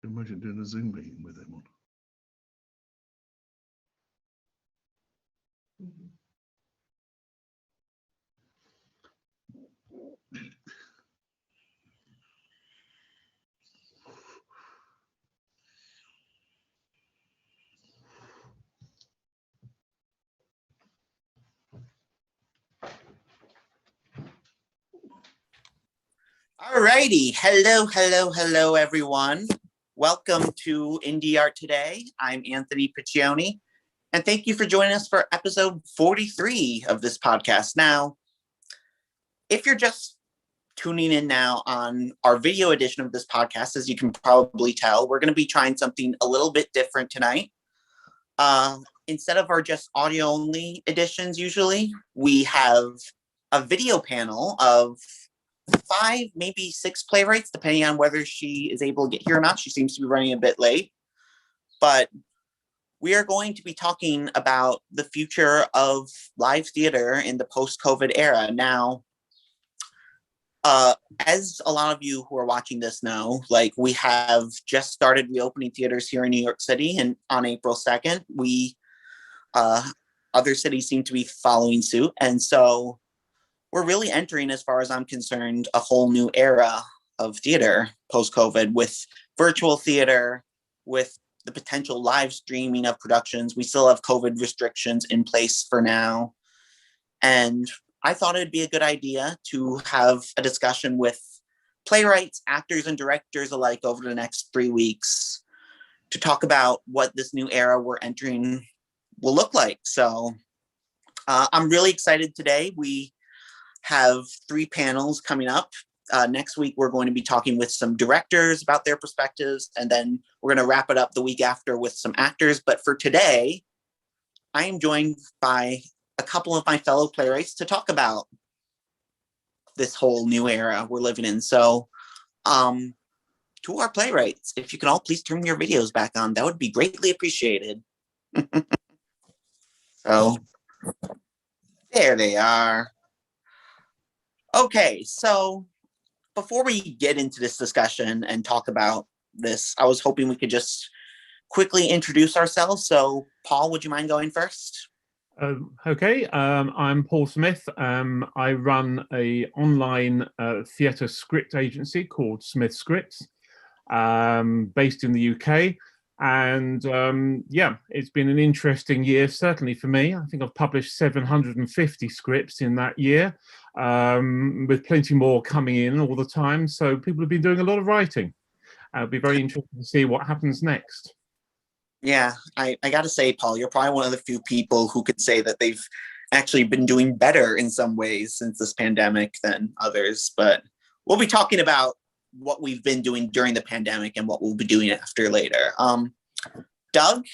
Imagine doing a Zoom meeting with them on. Alrighty, hello, everyone. Welcome to Indie Art Today. I'm Anthony Piccioni, and thank you for joining us for episode 43 of this podcast. Now, if you're just tuning in now on our video edition of this podcast, as you can probably tell, we're going to be trying something a little bit different tonight. Instead of our just audio-only editions usually, we have a video panel of 5, maybe 6 playwrights, depending on whether she is able to get here or not. She seems to be running a bit late. But we are going to be talking about the future of live theater in the post-COVID era. Now, as a lot of you who are watching this know, like, we have just started reopening theaters here in New York City, and on April 2nd, other cities seem to be following suit. And so we're really entering, as far as I'm concerned, a whole new era of theater post-COVID, with virtual theater, with the potential live streaming of productions. We still have COVID restrictions in place for now. And I thought it'd be a good idea to have a discussion with playwrights, actors, and directors alike over the next 3 weeks to talk about what this new era we're entering will look like. So I'm really excited today. We have 3 panels coming up. Next week, we're going to be talking with some directors about their perspectives, and then we're going to wrap it up the week after with some actors. But for today, I am joined by a couple of my fellow playwrights to talk about this whole new era we're living in. So to our playwrights, if you can all please turn your videos back on, that would be greatly appreciated. So there they are. Okay, so before we get into this discussion and talk about this, I was hoping we could just quickly introduce ourselves. So, Paul, would you mind going first? Okay, I'm Paul Smith. I run an online theatre script agency called Smith Scripts, based in the UK. And yeah, it's been an interesting year, certainly for me. I think I've published 750 scripts in that year, with plenty more coming in all the time. So people have been doing a lot of writing. It'll be very interesting to see what happens next. Yeah, I got to say, Paul, you're probably one of the few people who could say that they've actually been doing better in some ways since this pandemic than others. But we'll be talking about what we've been doing during the pandemic and what we'll be doing after later. Doug?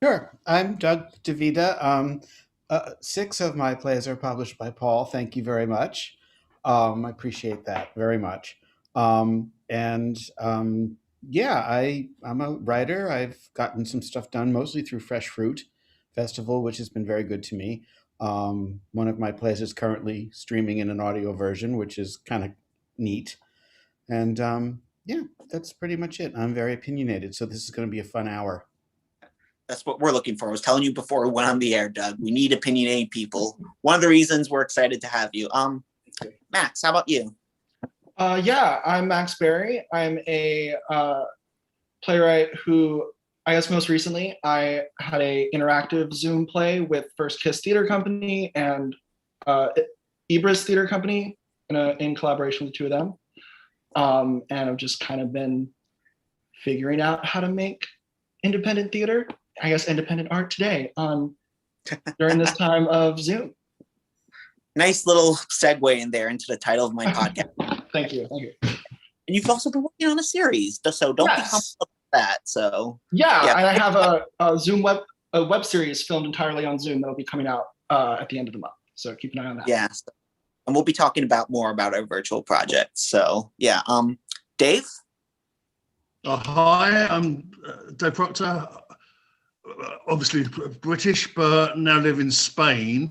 Sure. I'm Doug DeVita. 6 of my plays are published by Paul. Thank you very much. I appreciate that very much. Yeah, I'm a writer. I've gotten some stuff done mostly through Fresh Fruit Festival, which has been very good to me. One of my plays is currently streaming in an audio version, which is kind of neat. And yeah, that's pretty much it. I'm very opinionated, so this is going to be a fun hour. That's what we're looking for. I was telling you before we went on the air, Doug. We need opinionated people. One of the reasons we're excited to have you. Max, how about you? Yeah, I'm Max Berry. I'm a playwright who, I guess most recently, I had a interactive Zoom play with First Kiss Theater Company and Ibris Theater Company in collaboration with the 2 of them. And I've just kind of been figuring out how to make independent theater, I guess independent art today during this time of Zoom. Nice little segue in there into the title of my podcast. Thank you. And you've also been working on a series, so don't be humble about that. So yeah, and I have a Zoom web series filmed entirely on Zoom that'll be coming out at the end of the month. So keep an eye on that. Yes, and we'll be talking more about our virtual projects. So yeah, Dave. Hi, I'm Dave Proctor. Obviously British, but now live in Spain.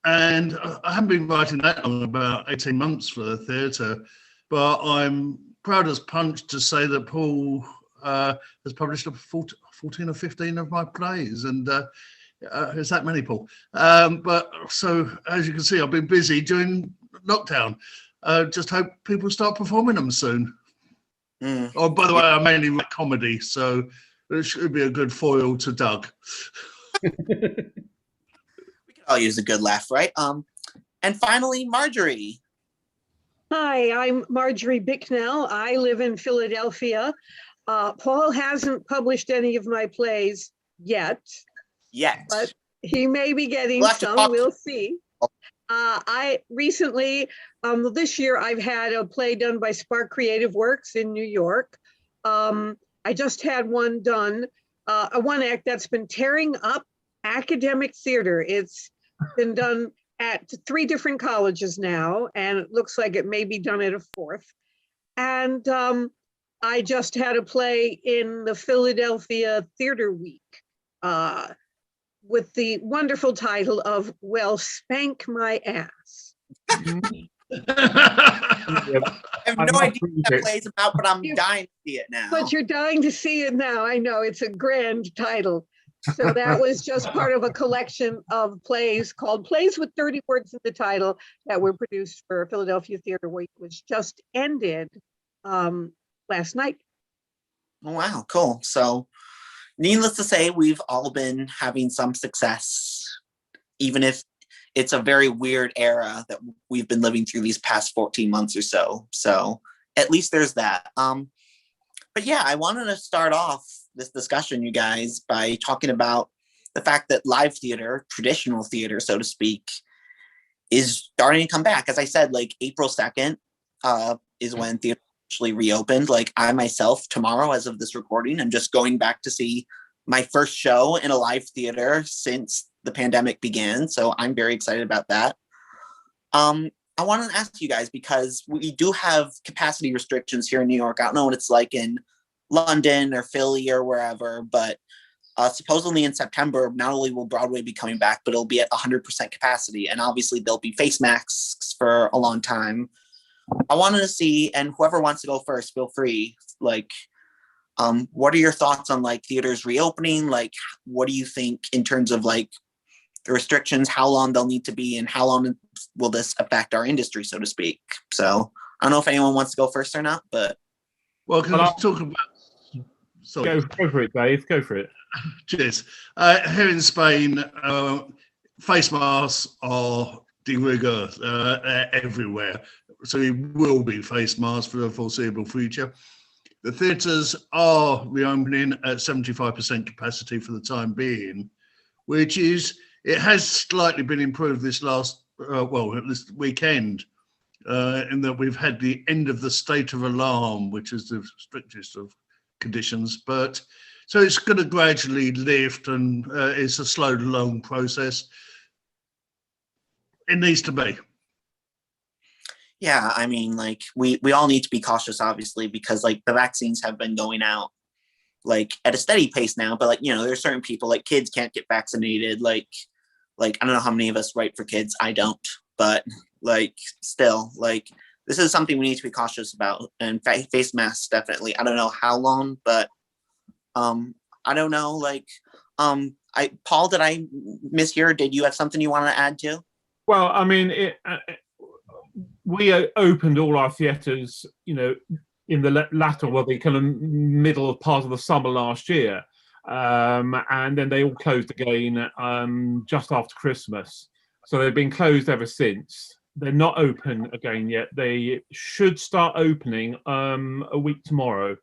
And I haven't been writing that long, about 18 months for the theatre, but I'm proud as punch to say that Paul has published 14 or 15 of my plays, and is that many, Paul? But so, as you can see, I've been busy during lockdown. Just hope people start performing them soon. Oh, by the way, I mainly write comedy, so it should be a good foil to Doug. We could all use a good laugh, right? And finally, Marjorie. Hi, I'm Marjorie Bicknell. I live in Philadelphia. Paul hasn't published any of my plays yet, but he may be getting some. We'll see. I recently, this year, I've had a play done by Spark Creative Works in New York. I just had one done, a one act that's been tearing up academic theater. It's been done at 3 different colleges now, and it looks like it may be done at a 4th. And I just had a play in the Philadelphia Theater Week with the wonderful title of Well, Spank My Ass. I have no idea what that play's about, but I'm dying to see it now. But you're dying to see it now. I know, it's a grand title. So that was just part of a collection of plays called Plays with 30 Words in the Title that were produced for Philadelphia Theater Week, which just ended last night. Oh, wow, cool. So needless to say, we've all been having some success, even if it's a very weird era that we've been living through these past 14 months or so. So at least there's that. But yeah, I wanted to start off this discussion, you guys, by talking about the fact that live theater, traditional theater, so to speak, is starting to come back. As I said, like April 2nd is when theater actually reopened. Like I myself, tomorrow, as of this recording, I'm just going back to see my first show in a live theater since the pandemic began. So I'm very excited about that. I want to ask you guys, because we do have capacity restrictions here in New York. I don't know what it's like in London or Philly or wherever, but supposedly in September, not only will Broadway be coming back, but it'll be at 100% capacity. And obviously there'll be face masks for a long time. I wanted to see, and whoever wants to go first, feel free. Like, what are your thoughts on like theaters reopening? Like, what do you think in terms of like the restrictions, how long they'll need to be, and how long will this affect our industry, so to speak? So I don't know if anyone wants to go first or not, but. Well, can I talk about... Sorry. Go for it, Dave. Go for it. Cheers. Here in Spain, face masks are de rigueur everywhere. So it will be face masks for the foreseeable future. The theatres are reopening at 75% capacity for the time being, which is, it has slightly been improved this last, this weekend, in that we've had the end of the state of alarm, which is the strictest of conditions. But so it's going to gradually lift, and it's a slow, long process. It needs to be. Yeah, I mean, like we all need to be cautious, obviously, because like the vaccines have been going out like at a steady pace now. But like, you know, there's certain people, like kids can't get vaccinated. Like I don't know how many of us write for kids. I don't, but like still, like this is something we need to be cautious about. And face masks, definitely. I don't know how long, but I don't know. Like, Paul, did I mishear? Did you have something you want to add to? Well, I mean, we opened all our theatres, you know, in the latter, the kind of middle part of the summer last year. And then they all closed again just after Christmas. So they've been closed ever since. They're not open again yet. They should start opening a week tomorrow,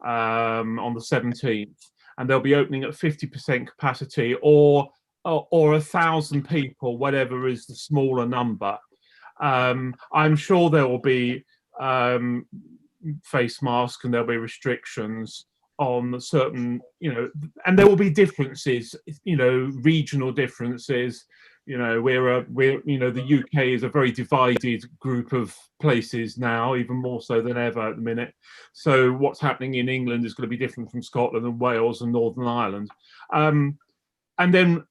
on the 17th. And they'll be opening at 50% capacity or 1,000 people, whatever is the smaller number. I'm sure there will be face masks and there'll be restrictions on certain, you know, and there will be differences, you know, regional differences. You know, we're you know, the UK is a very divided group of places now, even more so than ever at the minute. So what's happening in England is going to be different from Scotland and Wales and Northern Ireland. And then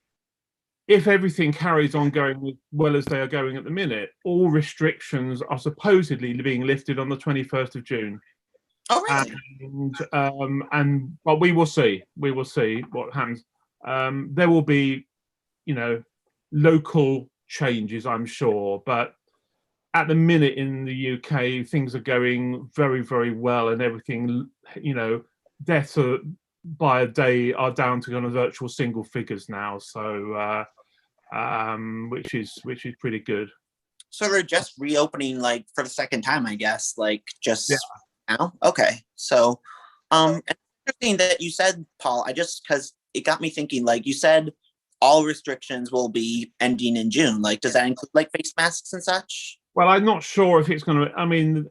if everything carries on going as well as they are going at the minute, all restrictions are supposedly being lifted on the 21st of June. Oh, really? But we will see. We will see what happens. There will be, local changes, I'm sure, but at the minute in the UK, things are going very, very well, and everything, deaths by a day are down to kind of virtual single figures now. So, which is pretty good. So they're just reopening like for the second time, I guess, like just now. Okay, so interesting that you said, Paul. Because it got me thinking. Like you said, all restrictions will be ending in June. Like, does that include like face masks and such? Well, I'm not sure if it's going to. I mean,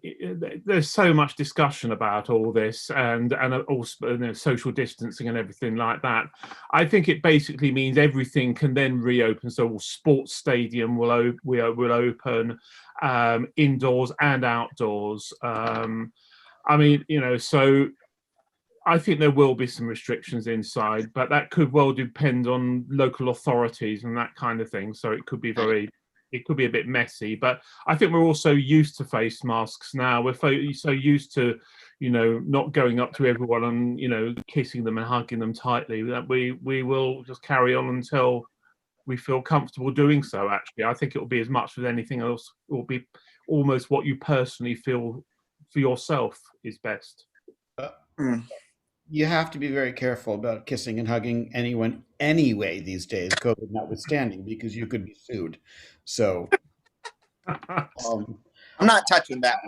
there's so much discussion about all this, and also social distancing and everything like that. I think it basically means everything can then reopen. So, all sports stadium will open, indoors and outdoors. So I think there will be some restrictions inside, but that could well depend on local authorities and that kind of thing. So it could be a bit messy, but I think we're also used to face masks now. We're so used to, not going up to everyone and, kissing them and hugging them tightly that we will just carry on until we feel comfortable doing so. Actually, I think it will be as much as anything else. It will be almost what you personally feel for yourself is best. You have to be very careful about kissing and hugging anyone anyway these days, COVID notwithstanding, because you could be sued. So I'm not touching that.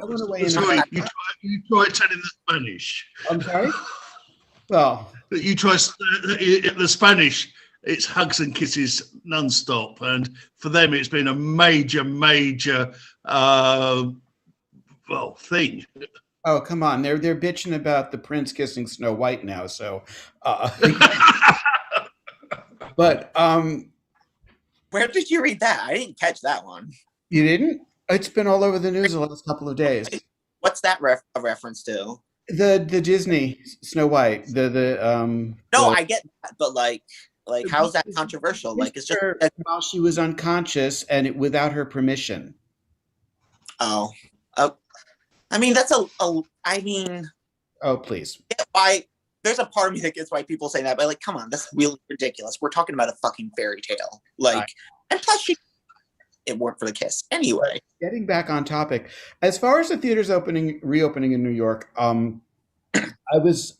Sorry, you try telling the Spanish. I'm sorry? Well, you try the Spanish. It's hugs and kisses non-stop, and for them, it's been a major thing. Oh, come on! They're bitching about the prince kissing Snow White now. So, but where did you read that? I didn't catch that one. You didn't? It's been all over the news the last couple of days. What's that a reference to? The Disney Snow White. I get that, but like how's that controversial? Like it's just while she was unconscious and without her permission. Oh. I mean, that's I mean. Oh, please. There's a part of me that gets why people say that, but like, come on, that's really ridiculous. We're talking about a fucking fairy tale. And plus it weren't for the kiss. Anyway. Getting back on topic, as far as the theaters reopening in New York, I was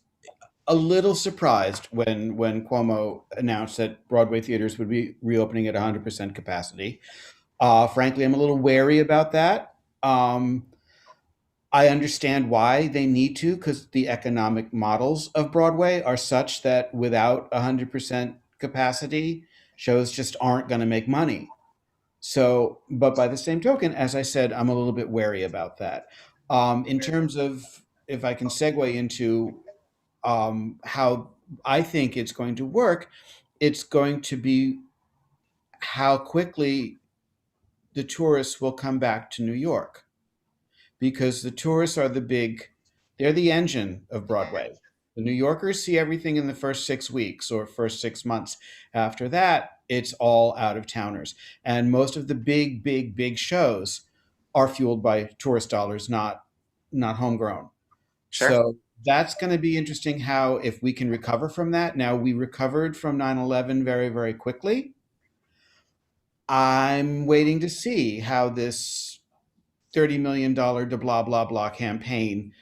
a little surprised when Cuomo announced that Broadway theaters would be reopening at 100% capacity. Frankly, I'm a little wary about that. I understand why they need to, because the economic models of Broadway are such that without 100% capacity, shows just aren't going to make money. So, but by the same token, as I said, I'm a little bit wary about that. In terms of, if I can segue into how I think it's going to work, it's going to be how quickly the tourists will come back to New York. Because the tourists are they're the engine of Broadway. The New Yorkers see everything in the first 6 weeks or first 6 months. After that, it's all out of towners. And most of the big shows are fueled by tourist dollars, not homegrown. Sure. So that's going to be interesting how, if we can recover from that. Now, we recovered from 9/11 very, very quickly. I'm waiting to see how this $30 million de blah, blah, blah campaign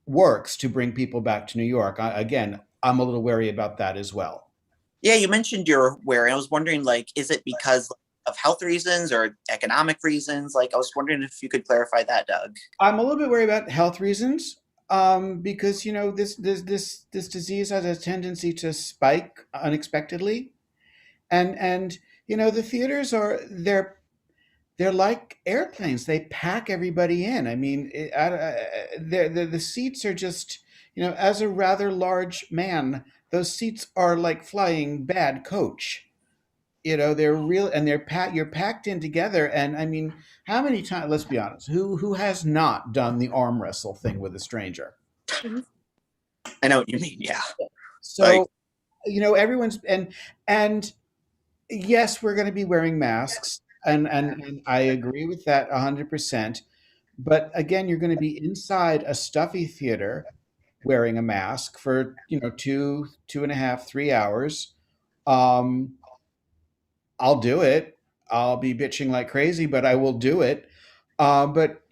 works to bring people back to New York. I'm a little wary about that as well. Yeah, you mentioned you're wary. I was wondering, is it because of health reasons or economic reasons? I was wondering if you could clarify that, Doug. I'm a little bit worried about health reasons because, this disease has a tendency to spike unexpectedly. And the theaters they're like airplanes. They pack everybody in. I mean, the seats are just, as a rather large man, those seats are like flying bad coach. They're real, and you're packed in together. And I mean, how many times, let's be honest, who has not done the arm wrestle thing with a stranger? I know what you mean. Yeah. So, everyone's, and yes, we're going to be wearing masks, and I agree with that 100%. But again, you're going to be inside a stuffy theater wearing a mask for 2.5, 3 hours. Um, I'll do it. I'll be bitching like crazy, but I will do it. But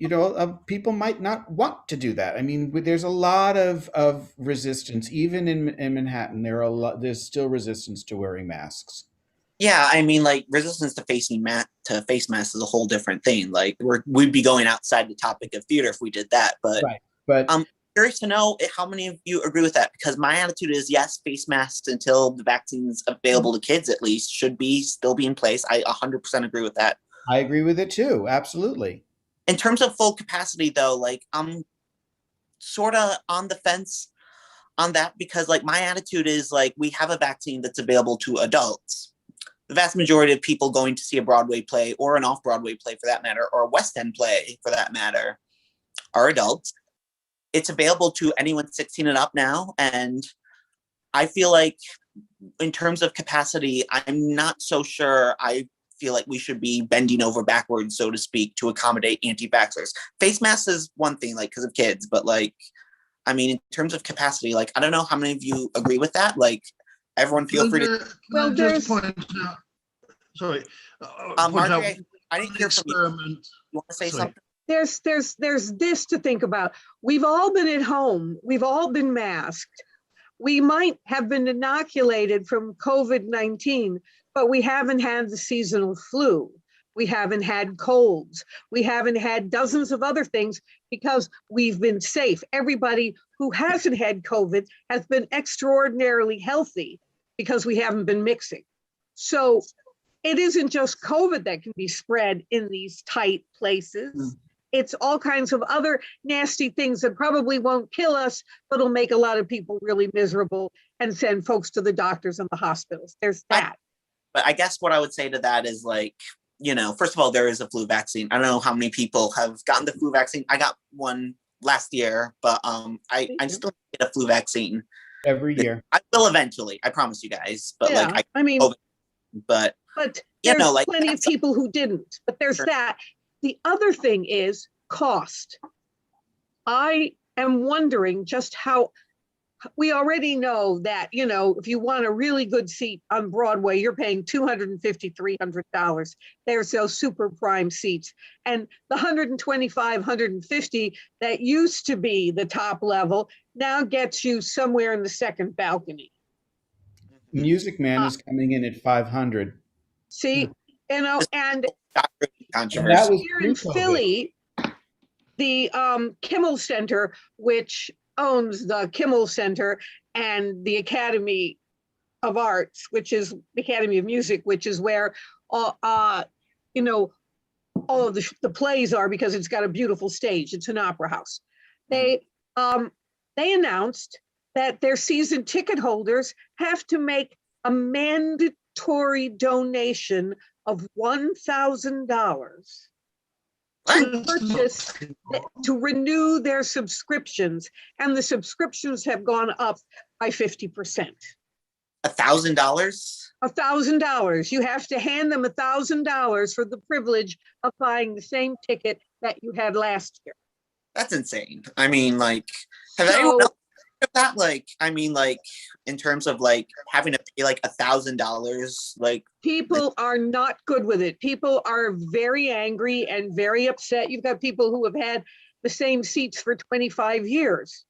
people might not want to do that. I mean, there's a lot of resistance, even in Manhattan. There's still resistance to wearing masks. Yeah, I mean, like resistance to face masks is a whole different thing. Like we'd be going outside the topic of theater if we did that. But right. But I'm curious to know how many of you agree with that, because my attitude is yes, face masks until the vaccine's available to kids at least should still be in place. I 100% agree with that. I agree with it too. Absolutely. In terms of full capacity, though, like I'm sort of on the fence on that, because like my attitude is like we have a vaccine that's available to adults. The vast majority of people going to see a Broadway play or an off-Broadway play for that matter, or a West End play for that matter, are adults. It's available to anyone 16 and up now. And I feel like in terms of capacity, I'm not so sure. I feel like we should be bending over backwards, so to speak, to accommodate anti-vaxxers. Face masks is one thing, like because of kids, but like, I mean, in terms of capacity, like, I don't know how many of you agree with that. Like, everyone feel free to. Well, just point out. Sorry, Marjorie, I didn't hear from you. You want to say something? There's this to think about. We've all been at home. We've all been masked. We might have been inoculated from COVID-19, but we haven't had the seasonal flu. We haven't had colds. We haven't had dozens of other things because we've been safe. Everybody who hasn't had COVID has been extraordinarily healthy because we haven't been mixing. So it isn't just COVID that can be spread in these tight places. It's all kinds of other nasty things that probably won't kill us, but will make a lot of people really miserable and send folks to the doctors and the hospitals. There's that. But I guess what I would say to that is like, first of all, there is a flu vaccine. I don't know how many people have gotten the flu vaccine. I got one last year, but I still get a flu vaccine. Every year. I will eventually. I promise you guys. But yeah, but there's like plenty of people who didn't. But there's that. The other thing is cost. I am wondering just how, we already know that, if you want a really good seat on Broadway, you're paying $250, $300. There's those super prime seats. And the $125, $150 that used to be the top level now gets you somewhere in the second balcony. Music Man is coming in at $500. See, and controversy. Here in Philly, the Kimmel Center, which owns the Kimmel Center and the Academy of Arts, which is the Academy of Music, which is where all of the plays are, because it's got a beautiful stage. It's an opera house. They announced that their season ticket holders have to make a mandatory donation of $1,000 to purchase, to renew their subscriptions, and the subscriptions have gone up by 50%. $1,000? $1,000. You have to hand them $1,000 for the privilege of buying the same ticket that you had last year. That's insane. I mean, like, anyone else heard of that? Like, I mean, like, in terms of like having to pay like $1,000, like, people are not good with it. People are very angry and very upset. You've got people who have had the same seats for 25 years,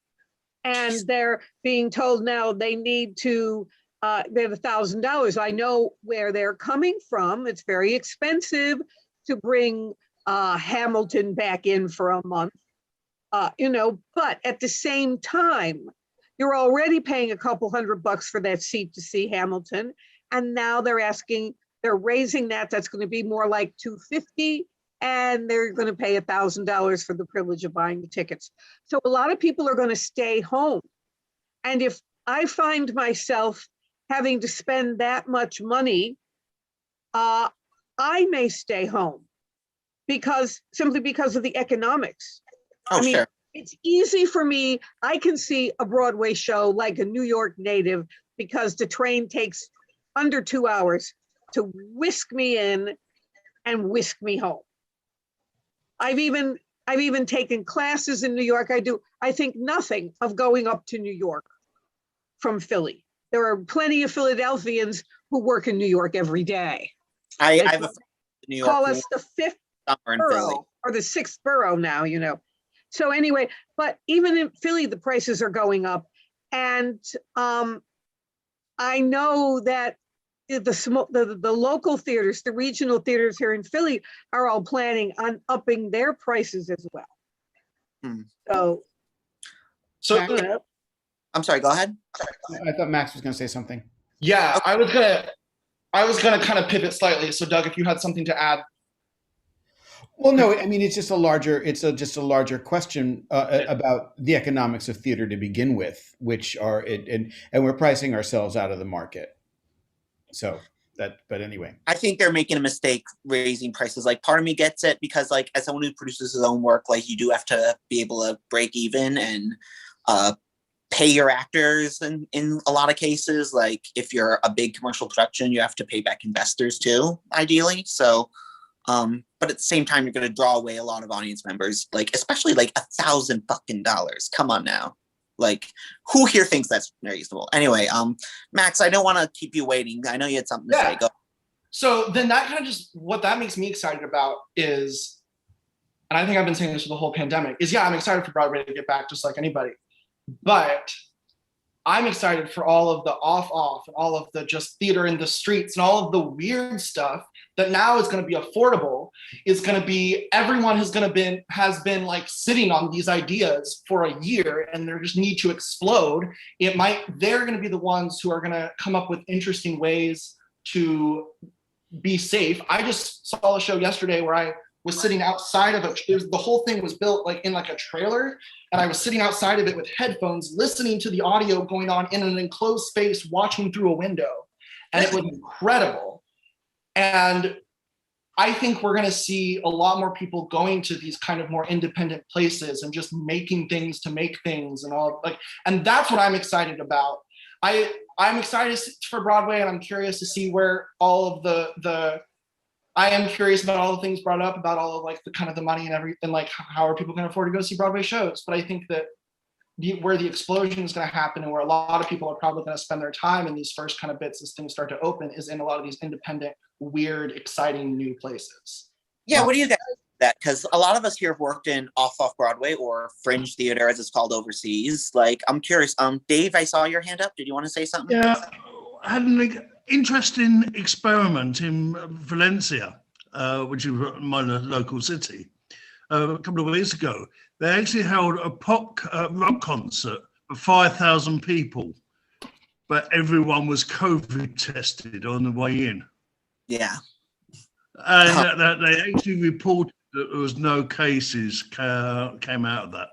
and they're being told now they need to they have $1,000. I know where they're coming from. It's very expensive to bring Hamilton back in for a month, but at the same time, you're already paying a couple $100 for that seat to see Hamilton. And now they're raising that. That's going to be more like $250, and they're going to pay $1,000 for the privilege of buying the tickets. So a lot of people are going to stay home. And if I find myself having to spend that much money, I may stay home simply because of the economics. Sure. It's easy for me. I can see a Broadway show like a New York native because the train takes under 2 hours to whisk me in and whisk me home. I've even taken classes in New York. I think nothing of going up to New York from Philly. There are plenty of Philadelphians who work in New York every day. I have a friend in New York. Call us the fifth borough or the sixth borough now, you know. So anyway, but even in Philly, the prices are going up. And I know that the local theaters, the regional theaters here in Philly are all planning on upping their prices as well. So I'm sorry, go ahead. I thought Max was going to say something. Yeah, I was gonna kind of pivot slightly. So Doug, if you had something to add. Well, no, I mean, it's just a larger question about the economics of theater to begin with, which are, and we're pricing ourselves out of the market. So but anyway. I think they're making a mistake raising prices. Like, part of me gets it because, like, as someone who produces his own work, like, you do have to be able to break even and pay your actors in a lot of cases. Like, if you're a big commercial production, you have to pay back investors too, ideally. So, but at the same time, you're going to draw away a lot of audience members, like, especially like $1,000 fucking dollars. Come on now. Like, who here thinks that's reasonable? Anyway, Max, I don't want to keep you waiting. I know you had something to say. Go. So then that kind of just, what that makes me excited about is, and I think I've been saying this for the whole pandemic, is I'm excited for Broadway to get back just like anybody. But I'm excited for all of the off and all of the just theater in the streets and all of the weird stuff that now is going to be affordable. Is going to be, everyone has been like sitting on these ideas for a year and they just need to explode. They're going to be the ones who are going to come up with interesting ways to be safe. I just saw a show yesterday where I was sitting outside of the whole thing was built like in like a trailer, and I was sitting outside of it with headphones, listening to the audio going on in an enclosed space, watching through a window, and it was incredible. And I think we're going to see a lot more people going to these kind of more independent places and just making things to make things and all, like, and that's what I'm excited about. I'm excited for Broadway, and I'm curious to see where all of I am curious about all the things brought up about all of like the kind of the money and everything, like how are people going to afford to go see Broadway shows? But I think that where the explosion is going to happen and where a lot of people are probably going to spend their time in these first kind of bits as things start to open is in a lot of these independent, weird, exciting new places. Yeah, what do you guys think of that? Because a lot of us here have worked in off Broadway or fringe theater, as it's called overseas. Like, I'm curious. Dave, I saw your hand up. Did you want to say something? Yeah, I had an interesting experiment in Valencia, which is my local city, a couple of weeks ago. They actually held a rock concert for 5,000 people, but everyone was COVID tested on the way in. Yeah. And they actually reported that there was no cases came out of that.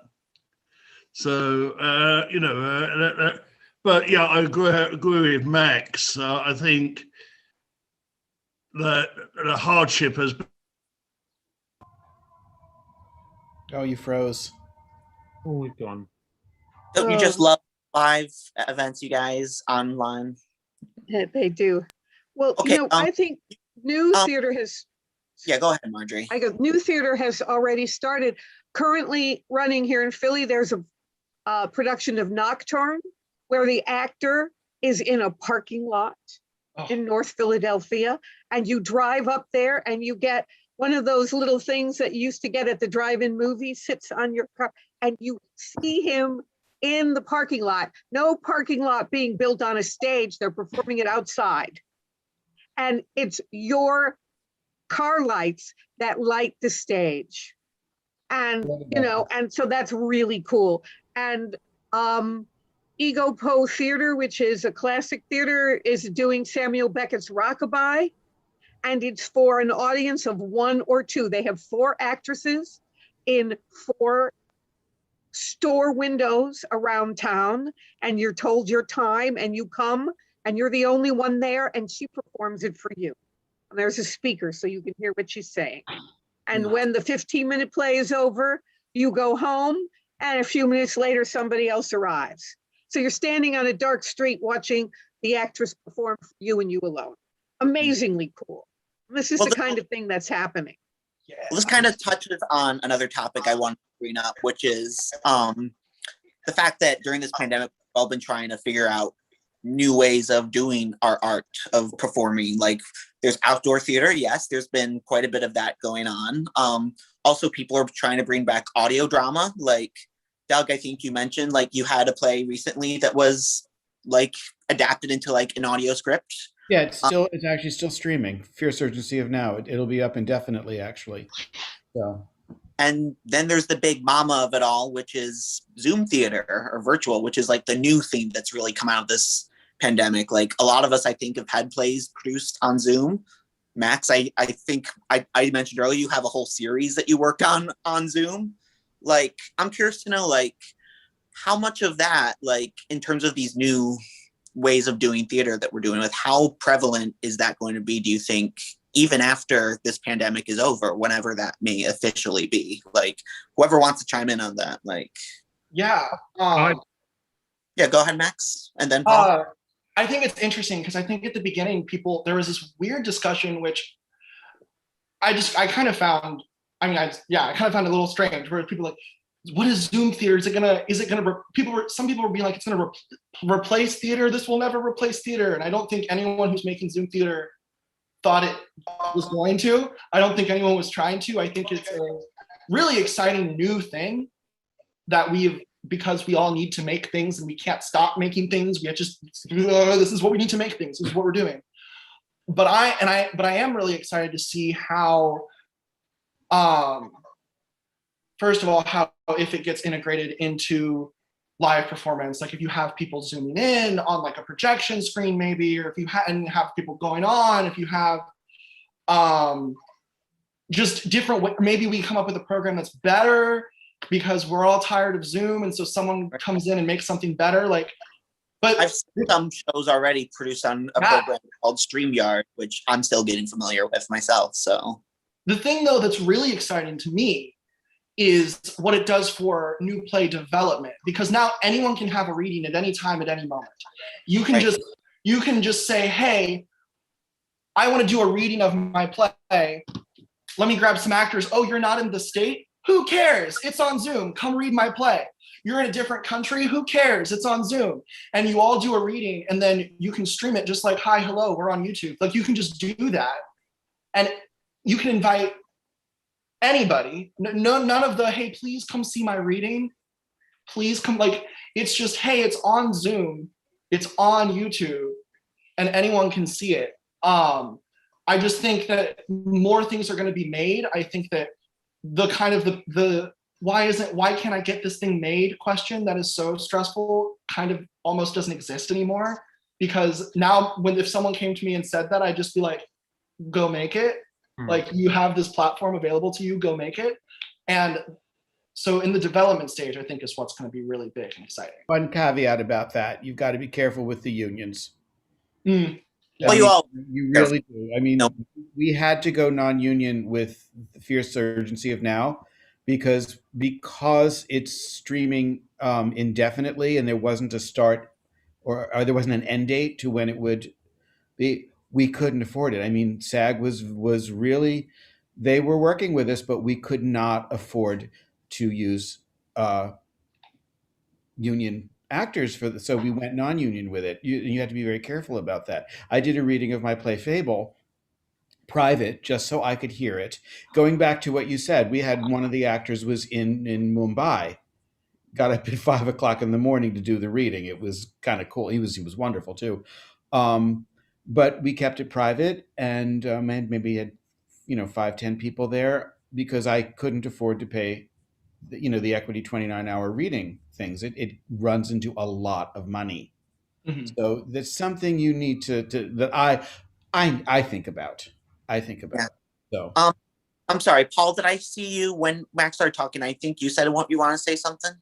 So, but yeah, I agree with Max. I think that the hardship has been. Oh, you froze. Oh, we've gone. Don't you just love live events, you guys, online? They do. Well, okay, I think new theater has. Yeah, go ahead, Marjorie. New theater has already started. Currently running here in Philly, there's a production of Nocturne, where the actor is in a parking lot in North Philadelphia, and you drive up there and you get one of those little things that you used to get at the drive-in movie, sits on your car, and you see him in the parking lot. No parking lot being built on a stage, they're performing it outside. And it's your car lights that light the stage. And, and so that's really cool. And Ego Poe Theater, which is a classic theater, is doing Samuel Beckett's Rockabye, and it's for an audience of 1 or 2. They have 4 actresses in 4 store windows around town, and you're told your time, and you come, and you're the only one there, and she performs it for you. And there's a speaker so you can hear what she's saying. And when the 15-minute play is over, you go home, and a few minutes later, somebody else arrives. So you're standing on a dark street watching the actress perform for you and you alone. amazingly cool. This is Well, the kind of thing that's happening. Yeah. Well, this kind of touches on another topic I wanted to bring up, which is the fact that during this pandemic, we've all been trying to figure out new ways of doing our art, of performing. Like, there's outdoor theater. Yes, there's been quite a bit of that going on. Also, people are trying to bring back audio drama. Like, Doug, I think you mentioned, like, you had a play recently that was, like, adapted into, like, an audio script. Yeah, it's actually still streaming. Fierce Urgency of Now. It'll be up indefinitely, actually. So. And then there's the big mama of it all, which is Zoom theater or virtual, which is like the new thing that's really come out of this pandemic. Like, a lot of us, I think, have had plays produced on Zoom. Max, I think I mentioned earlier, you have a whole series that you worked on Zoom. Like, I'm curious to know, like, how much of that, like, in terms of these new ways of doing theater that we're doing with, how prevalent is that going to be, do you think, even after this pandemic is over, whenever that may officially be? Like, whoever wants to chime in on that, like. Yeah. Yeah, go ahead, Max. And then Paul. I think it's interesting because I think at the beginning, there was this weird discussion, which I kind of found a little strange, where people were like, what is Zoom theater? Some people were being like, it's gonna replace theater. This will never replace theater. And I don't think anyone who's making Zoom theater thought it was going to. I don't think anyone was trying to. I think it's a really exciting new thing that because we all need to make things and we can't stop making things. We just, this is what we need to make things. This is what we're doing. But I am really excited to see how, first of all, how if it gets integrated into live performance, like if you have people zooming in on like a projection screen maybe, or if you have people going on, if you have just different, maybe we come up with a program that's better because we're all tired of Zoom, and so someone comes in and makes something better. Like, but I've seen some shows already produced on a program called StreamYard, which I'm still getting familiar with myself. So the thing though that's really exciting to me is what it does for new play development, because now anyone can have a reading at any time, at any moment. You can just say, hey, I want to do a reading of my play. Let me grab some actors. Oh, you're not in the state? Who cares? It's on Zoom. Come read my play. You're in a different country? Who cares? It's on Zoom. And you all do a reading, and then you can stream it just like, hi, hello, we're on YouTube. Like, you can just do that. And you can invite anybody. None of the, hey, please come see my reading. Please come. Like, it's just, hey, it's on Zoom. It's on YouTube. And anyone can see it. I just think that more things are going to be made. I think that the kind of the why can't I get this thing made question that is so stressful kind of almost doesn't exist anymore, because now if someone came to me and said that, I'd just be like, go make it. Like, you have this platform available to you, go make it. And so in the development stage, I think is what's going to be really big and exciting. One caveat about that: you've got to be careful with the unions. Well, you really do. I mean, we had to go non-union with the Fierce Urgency of Now because it's streaming indefinitely, and there wasn't a start or there wasn't an end date to when it would be. We couldn't afford it. I mean, SAG was really, they were working with us, but we could not afford to use union actors so we went non-union with it. You had to be very careful about that. I did a reading of my play Fable, private, just so I could hear it. Going back to what you said, we had one of the actors was in Mumbai, got up at 5 o'clock in the morning to do the reading. It was kind of cool. He was wonderful too. But we kept it private, and maybe had 5-10 people there because I couldn't afford to pay the equity 29-hour reading things. It runs into a lot of money. Mm-hmm. So that's something you need that I think about. Yeah. So I'm sorry, Paul, did I see you when Max started talking? I think you said you want to say something.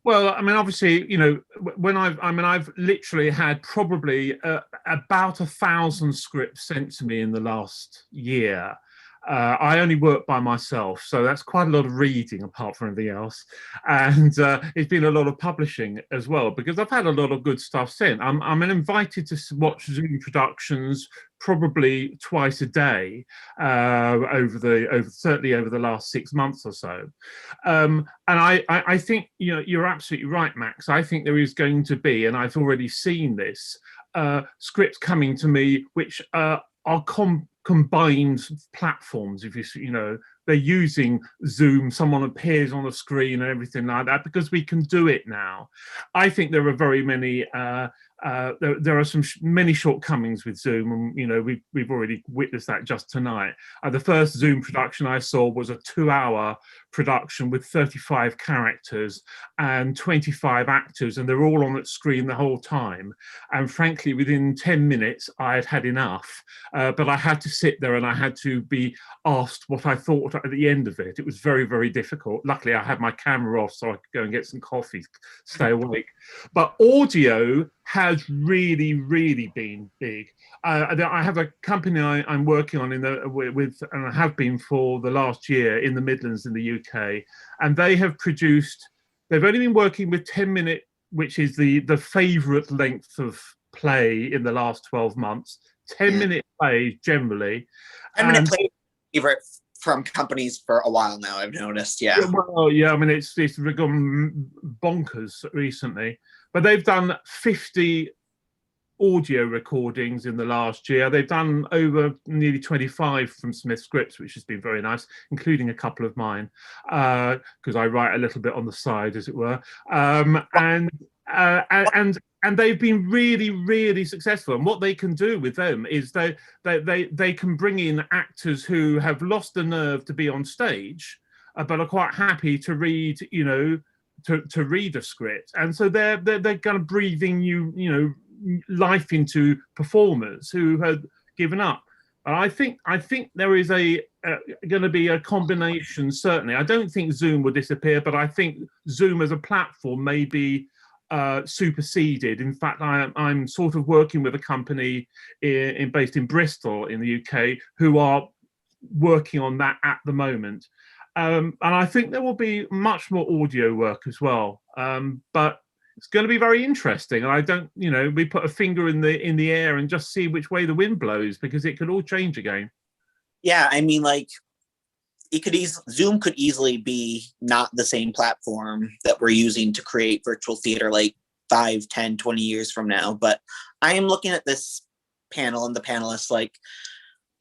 Well, I mean, obviously, I've literally had probably about 1,000 scripts sent to me in the last year. I only work by myself, so that's quite a lot of reading apart from anything else. And it's been a lot of publishing as well, because I've had a lot of good stuff sent. I'm invited to watch Zoom productions probably twice a day certainly over the last 6 months or so. And I think, you know, you're absolutely right, Max. I think there is going to be, and I've already seen this, scripts coming to me which are combined platforms. If you know, they're using Zoom, someone appears on the screen and everything like that, because we can do it now. I think there are very many there are many shortcomings with Zoom, and you know, we've already witnessed that just tonight. The first Zoom production I saw was a 2-hour production with 35 characters and 25 actors, and they're all on the screen the whole time. And frankly, within 10 minutes, I had had enough. But I had to sit there and I had to be asked what I thought at the end of it. It was very, very difficult. Luckily, I had my camera off so I could go and get some coffee, stay awake. But audio has really, really been big. I have a company I'm working on with, and I have been for the last year in the Midlands in the UK, and they have produced. They've only been working with 10-minute, which is the favourite length of play in the last 12 months. 10-minute plays generally. 10-minute play favorite from companies for a while now, I've noticed. Yeah. Well, yeah. I mean, it's gone bonkers recently, but they've done 50 audio recordings in the last year. They've done over nearly 25 from Smith Scripts, which has been very nice, including a couple of mine, because I write a little bit on the side, as it were. And they've been really, really successful. And what they can do with them is they can bring in actors who have lost the nerve to be on stage, but are quite happy to read, you know, to read a script. And so they're kind of breathing life into performers who had given up. And I think there is going to be a combination. Certainly, I don't think Zoom will disappear, but I think Zoom as a platform may be superseded. In fact, I'm sort of working with a company based in Bristol in the UK who are working on that at the moment. And I think there will be much more audio work as well. But it's going to be very interesting. And I don't, you know, we put a finger in the air and just see which way the wind blows, because it could all change again. Yeah, I mean, like, Zoom could easily be not the same platform that we're using to create virtual theater like 5, 10, 20 years from now. But I am looking at this panel and the panelists, like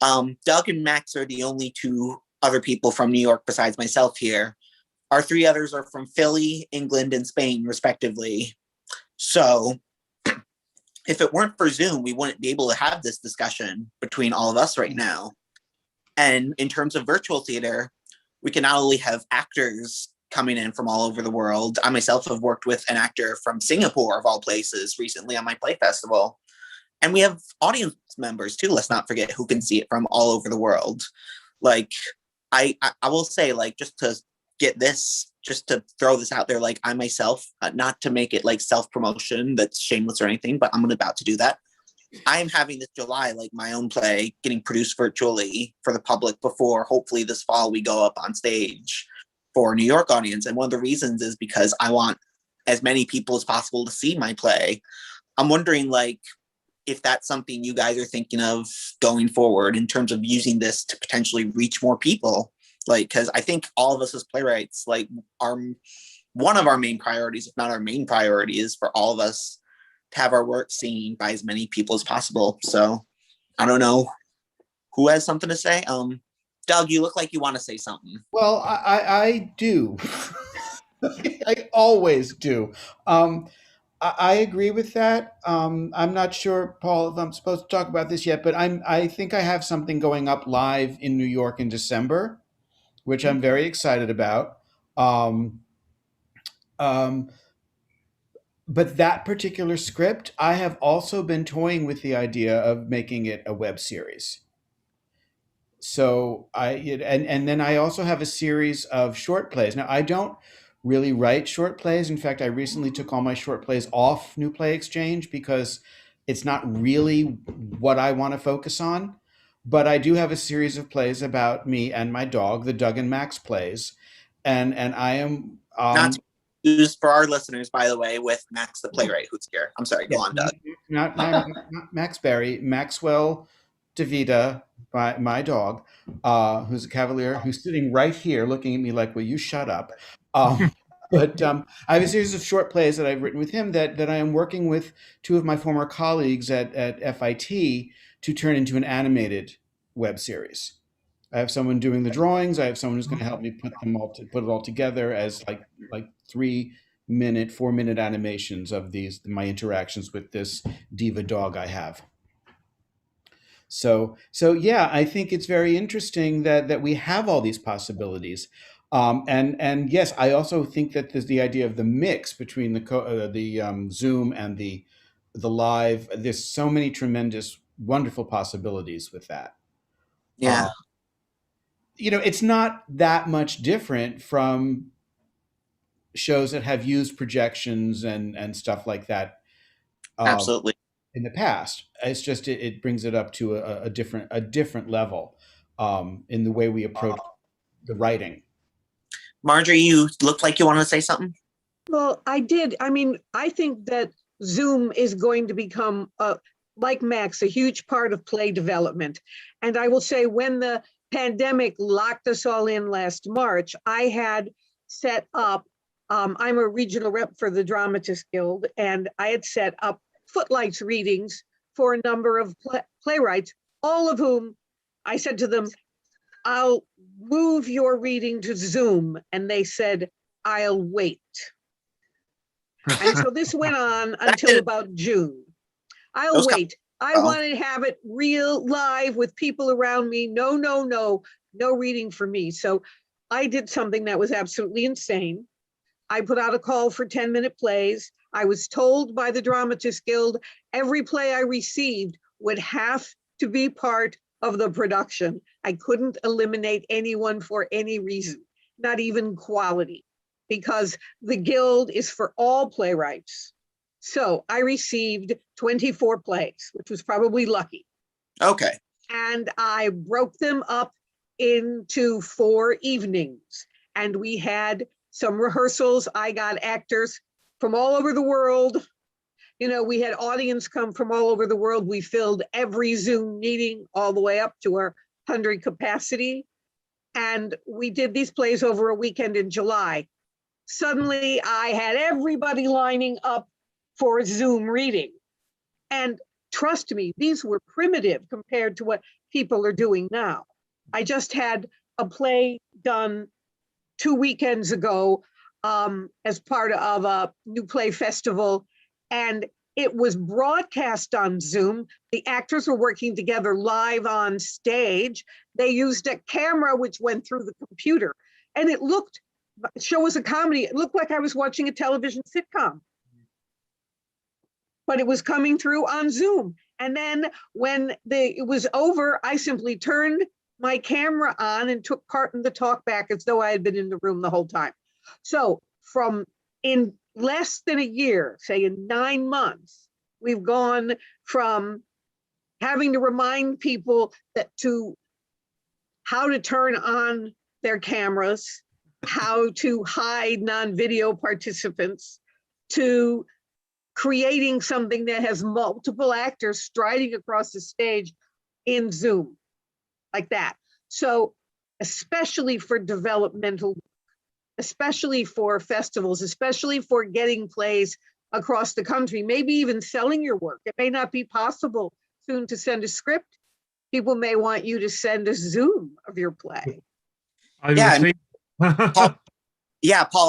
Doug and Max are the only two other people from New York besides myself here. Our 3 others are from Philly, England, and Spain, respectively. So if it weren't for Zoom, we wouldn't be able to have this discussion between all of us right now. And in terms of virtual theater, we can not only have actors coming in from all over the world. I myself have worked with an actor from Singapore, of all places, recently on my play festival. And we have audience members too, let's not forget, who can see it from all over the world. Like, I will say, like, just to throw this out there, like, I myself, not to make it like self-promotion that's shameless or anything, but I'm about to do that. I am having this July, like, my own play getting produced virtually for the public before hopefully this fall we go up on stage for a New York audience. And one of the reasons is because I want as many people as possible to see my play. I'm wondering, like, if that's something you guys are thinking of going forward in terms of using this to potentially reach more people. Like, because I think all of us as playwrights, like, one of our main priorities, if not our main priority, is for all of us to have our work seen by as many people as possible. So I don't know who has something to say. Doug, you look like you want to say something. Well, I do. I always do. I agree with that. I'm not sure, Paul, if I'm supposed to talk about this yet, but I think I have something going up live in New York in December, which I'm very excited about. But that particular script, I have also been toying with the idea of making it a web series. So and then I also have a series of short plays. Now, I don't really write short plays. In fact, I recently took all my short plays off New Play Exchange because it's not really what I want to focus on. But I do have a series of plays about me and my dog, the Doug and Max plays, and I am not to use for our listeners, by the way, with Max the playwright who's here. I'm sorry, go on, Doug. Not Max Berry, Maxwell DeVita, my dog, who's a Cavalier, who's sitting right here looking at me like, will you shut up? But I have a series of short plays that I've written with him that I am working with two of my former colleagues at FIT to turn into an animated web series. I have someone doing the drawings. I have someone who's going to help me put it all together as like 3-minute, 4-minute animations of my interactions with this diva dog I have. So yeah, I think it's very interesting that we have all these possibilities. And yes, I also think that there's the idea of the mix between the Zoom and the live. There's so many tremendous, wonderful possibilities with that. Yeah. It's not that much different from shows that have used projections and stuff like that. Absolutely. In the past, it's just it brings it up to a different level in the way we approach the writing. Marjorie, you looked like you wanted to say something. Well, I did. I mean, I think that Zoom is going to become, like Max, a huge part of play development. And I will say, when the pandemic locked us all in last March, I had set up, I'm a regional rep for the Dramatists Guild, and I had set up footlights readings for a number of playwrights, all of whom I said to them, I'll move your reading to Zoom. And they said, I'll wait. And so this went on until about June. I'll wait. I want to have it real live with people around me. No reading for me. So I did something that was absolutely insane. I put out a call for 10-minute plays. I was told by the Dramatists Guild, every play I received would have to be part of the production. I couldn't eliminate anyone for any reason, not even quality, because the Guild is for all playwrights. So I received 24 plays, which was probably lucky. Okay. And I broke them up into 4 evenings. And we had some rehearsals. I got actors from all over the world. We had audience come from all over the world. We filled every Zoom meeting all the way up to our 100 capacity. And we did these plays over a weekend in July. Suddenly I had everybody lining up for a Zoom reading. And trust me, these were primitive compared to what people are doing now. I just had a play done 2 weekends ago as part of a new play festival, and it was broadcast on Zoom. The actors were working together live on stage. They used a camera which went through the computer, and the show was a comedy. It looked like I was watching a television sitcom, but it was coming through on Zoom. And then when it was over, I simply turned my camera on and took part in the talk back as though I had been in the room the whole time. So in less than a year, say in 9 months, we've gone from having to remind people how to turn on their cameras, how to hide non-video participants, to creating something that has multiple actors striding across the stage in Zoom, like that. So especially for developmental, especially for festivals, especially for getting plays across the country, maybe even selling your work. It may not be possible soon to send a script. People may want you to send a Zoom of your play. Paul,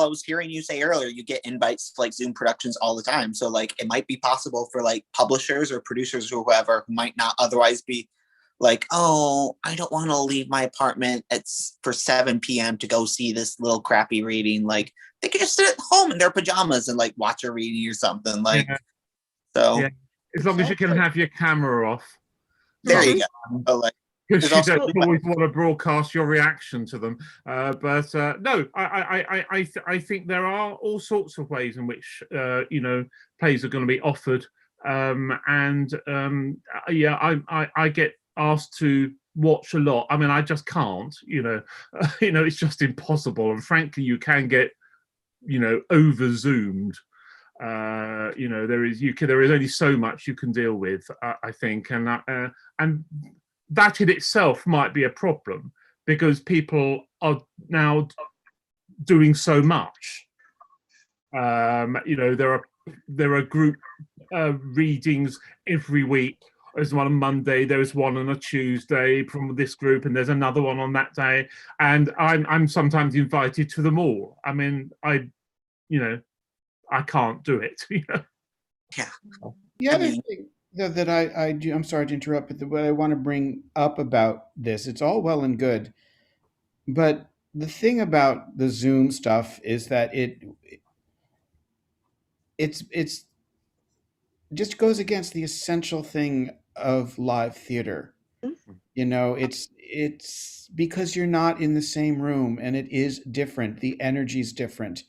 I was hearing you say earlier, you get invites to Zoom productions all the time. So it might be possible for publishers or producers or whoever who might not otherwise be oh, I don't want to leave my apartment for 7 p.m. to go see this little crappy reading. They could just sit at home in their pajamas and watch a reading or something. So yeah. As long as you can have your camera off. There you go. Because you don't always want to broadcast your reaction to them. No, I think there are all sorts of ways in which plays are going to be offered. I get asked to watch a lot. I mean, I just can't, it's just impossible. And frankly, you can get, over zoomed. There is only so much you can deal with, I think, and that in itself might be a problem because people are now doing so much. There are group readings every week. There's one on Monday, there's one on a Tuesday from this group, and there's another one on that day. And I'm sometimes invited to them all. I mean, I can't do it. Yeah. The other thing that I do, I'm sorry to interrupt, but what I want to bring up about this, it's all well and good, but the thing about the Zoom stuff is that it's just goes against the essential thing of live theater. It's because you're not in the same room, and it is different. The energy's different.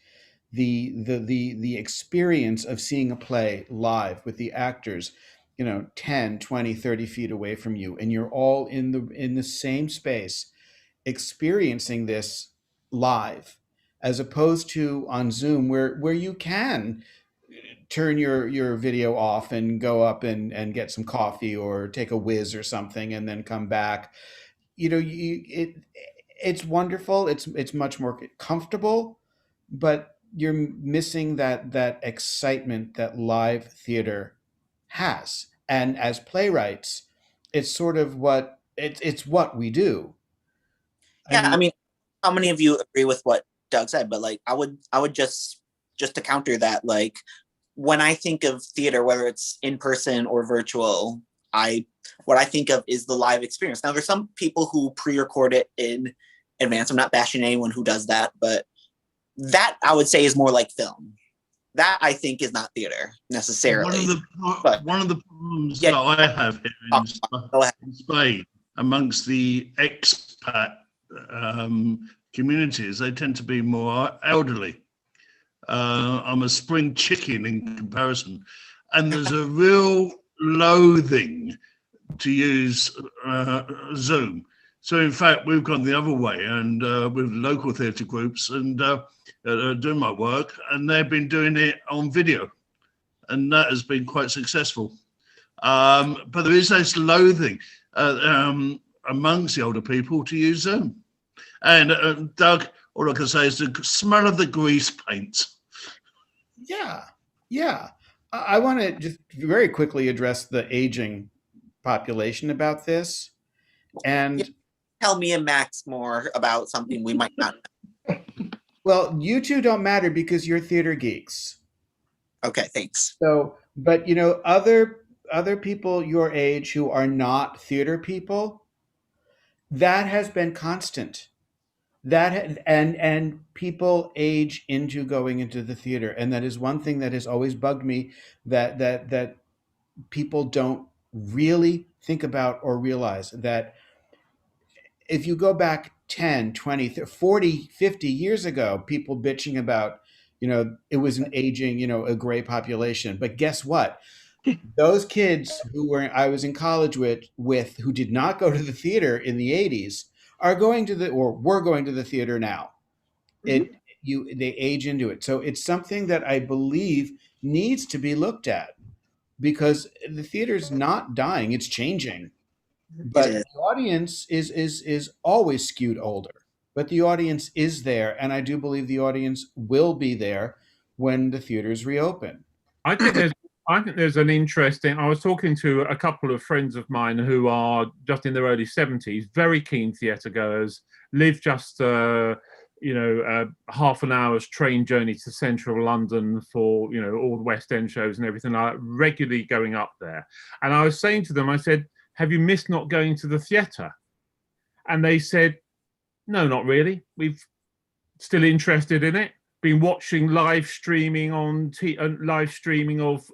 The experience of seeing a play live with the actors, 10, 20, 30 feet away from you, and you're all in the same space experiencing this live, as opposed to on Zoom where you can turn your video off and go up and get some coffee or take a whiz or something and then come back. It's wonderful. It's much more comfortable, but you're missing that excitement that live theater has. And as playwrights, it's sort of what we do. Yeah, I mean, how many of you agree with what Doug said? But like, I would just to counter that, like, when I think of theater, whether it's in person or virtual, what I think of is the live experience. Now, there's some people who pre-record it in advance. I'm not bashing anyone who does that, but that I would say is more like film. That I think is not theater necessarily. One of the problems that I have here in Spain amongst the expat communities, they tend to be more elderly. I'm a spring chicken in comparison, and there's a real loathing to use Zoom. So in fact, we've gone the other way, and with local theatre groups and doing my work, and they've been doing it on video, and that has been quite successful. But there is this loathing amongst the older people to use Zoom. And Doug, all I can say is the smell of the grease paint. Yeah. I want to just very quickly address the aging population about this. And tell me and Max more about something we might not know. Well, you two don't matter because you're theater geeks. Okay, thanks. So, but other people your age who are not theater people, that has been constant. And people age into going into the theater, and that is one thing that has always bugged me, that people don't really think about or realize that if you go back 10, 20, 40, 50 years ago, people bitching about, it was an aging, a gray population. But guess what? Those kids who I was in college with who did not go to the theater in the 80s are going to we're going to the theater now. They age into it. So it's something that I believe needs to be looked at, because the theater's not dying, it's changing. But the audience is always skewed older. But the audience is there, and I do believe the audience will be there when the theaters reopen. I think there's an interesting. I was talking to a couple of friends of mine who are just in their early 70s, very keen theatre goers, live just half an hour's train journey to central London for all the West End shows and everything like that, regularly going up there. And I was saying to them, I said, "Have you missed not going to the theatre?" And they said, "No, not really. We've still interested in it. Been watching live streaming of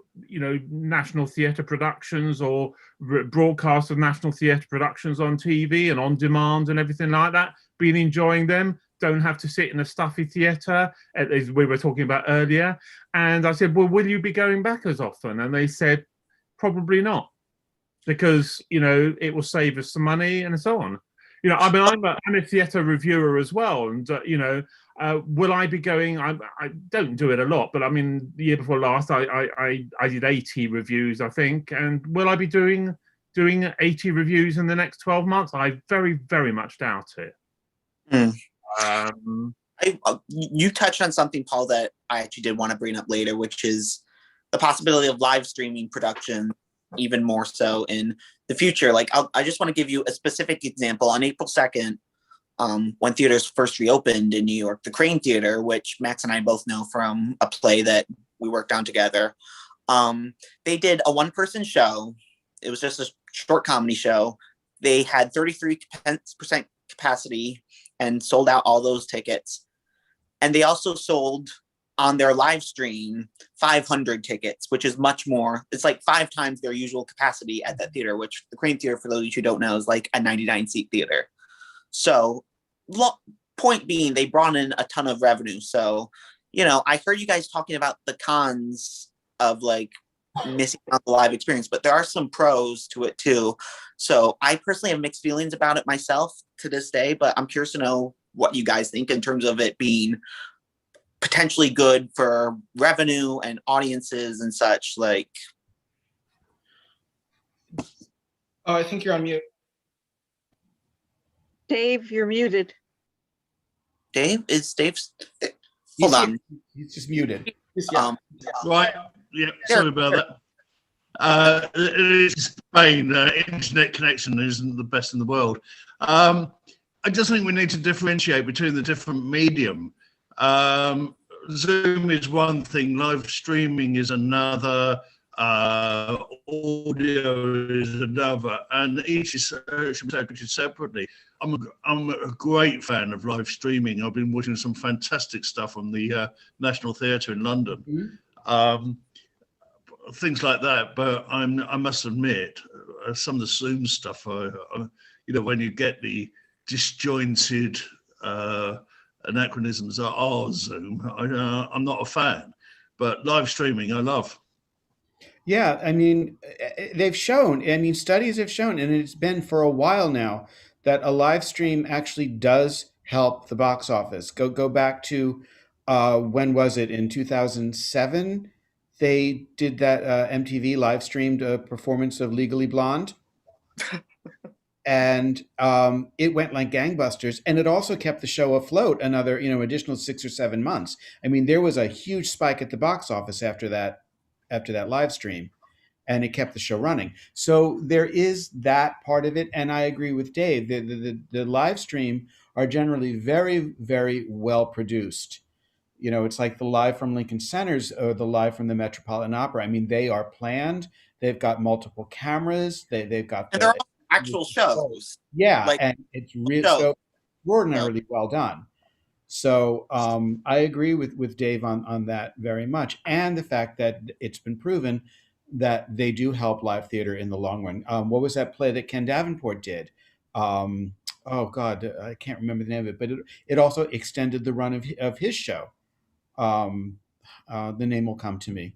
national theatre productions or broadcasts of national theatre productions on TV and on demand and everything like that. Been enjoying them. Don't have to sit in a stuffy theatre, as we were talking about earlier." And I said, "Well, will you be going back as often?" And they said, "Probably not." because, you know, it will save us some money and so on. You know, I mean, I'm a theatre reviewer as well, and you know, will I be going? I don't do it a lot, but I mean, the year before last, I did 80 reviews, I think, and will I be doing 80 reviews in the next 12 months? I very, very much doubt it. You touched on something, Paul, that I actually did want to bring up later, which is the possibility of live streaming production, even more so in the future. Like, I just want to give you a specific example. On April 2nd, when theaters first reopened in New York, the Crane Theater, which Max and I both know from a play that we worked on together, they did a one-person show. It was just a short comedy show. They had 33% capacity and sold out all those tickets. And they also sold on their live stream 500 tickets, which is much more. It's like 5 times their usual capacity at that theater, which the Crane Theater, for those of you who don't know, is like a 99-seat theater. So point being, they brought in a ton of revenue. So, you know, I heard you guys talking about the cons of like missing out the live experience, but there are some pros to it too. So I personally have mixed feelings about it myself to this day, but I'm curious to know what you guys think in terms of it being potentially good for revenue and audiences and such. Like, Oh, I think you're on mute. Dave, you're muted. Dave's hold on. He's just muted. Right. Yeah. Sorry about that. It's Spain. Internet connection isn't the best in the world. I just think we need to differentiate between the different medium. Zoom is one thing, live streaming is another, audio is another, and each is separated separately. I'm a great fan of live streaming. I've been watching some fantastic stuff on the National Theatre in London, things like that. But I must admit, some of the Zoom stuff, you know, when you get the disjointed anachronisms that are Zoom, I'm not a fan, but live streaming I love. Yeah, I mean, they've shown, I mean, studies have shown, and it's been for a while now, that a live stream actually does help the box office. Go back to, when was it, in 2007? They did that MTV live streamed a performance of Legally Blonde. And it went like gangbusters, and it also kept the show afloat another, you know, additional 6 or 7 months. I mean, there was a huge spike at the box office after that live stream, and it kept the show running. So there is that part of it, and I agree with Dave. The live stream are generally very, very well produced. You know, it's like the live from Lincoln Centers or the live from the Metropolitan Opera. I mean, they are planned. They've got multiple cameras. They've got and they're all actual shows. Yeah, like, and it's really so extraordinarily well done. So I agree with Dave on that very much, and the fact that it's been proven that they do help live theater in the long run. What was that play that Ken Davenport did? Oh God, I can't remember the name of it, but it also extended the run of his show. The name will come to me,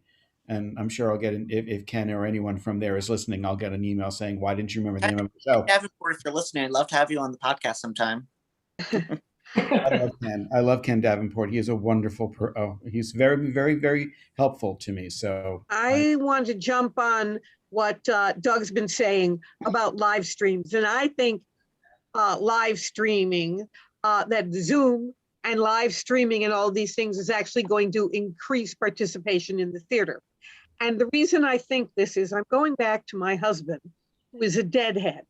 and I'm sure I'll get if Ken or anyone from there is listening, I'll get an email saying, "Why didn't you remember the name of the show?" Davenport, if you're listening, I'd love to have you on the podcast sometime. I love Ken Davenport. He is a wonderful. He's very, very, very helpful to me. So I want to jump on what Doug's been saying about live streams, and I think live streaming, that Zoom and live streaming and all these things is actually going to increase participation in the theater. And the reason I think this is, I'm going back to my husband, who is a deadhead,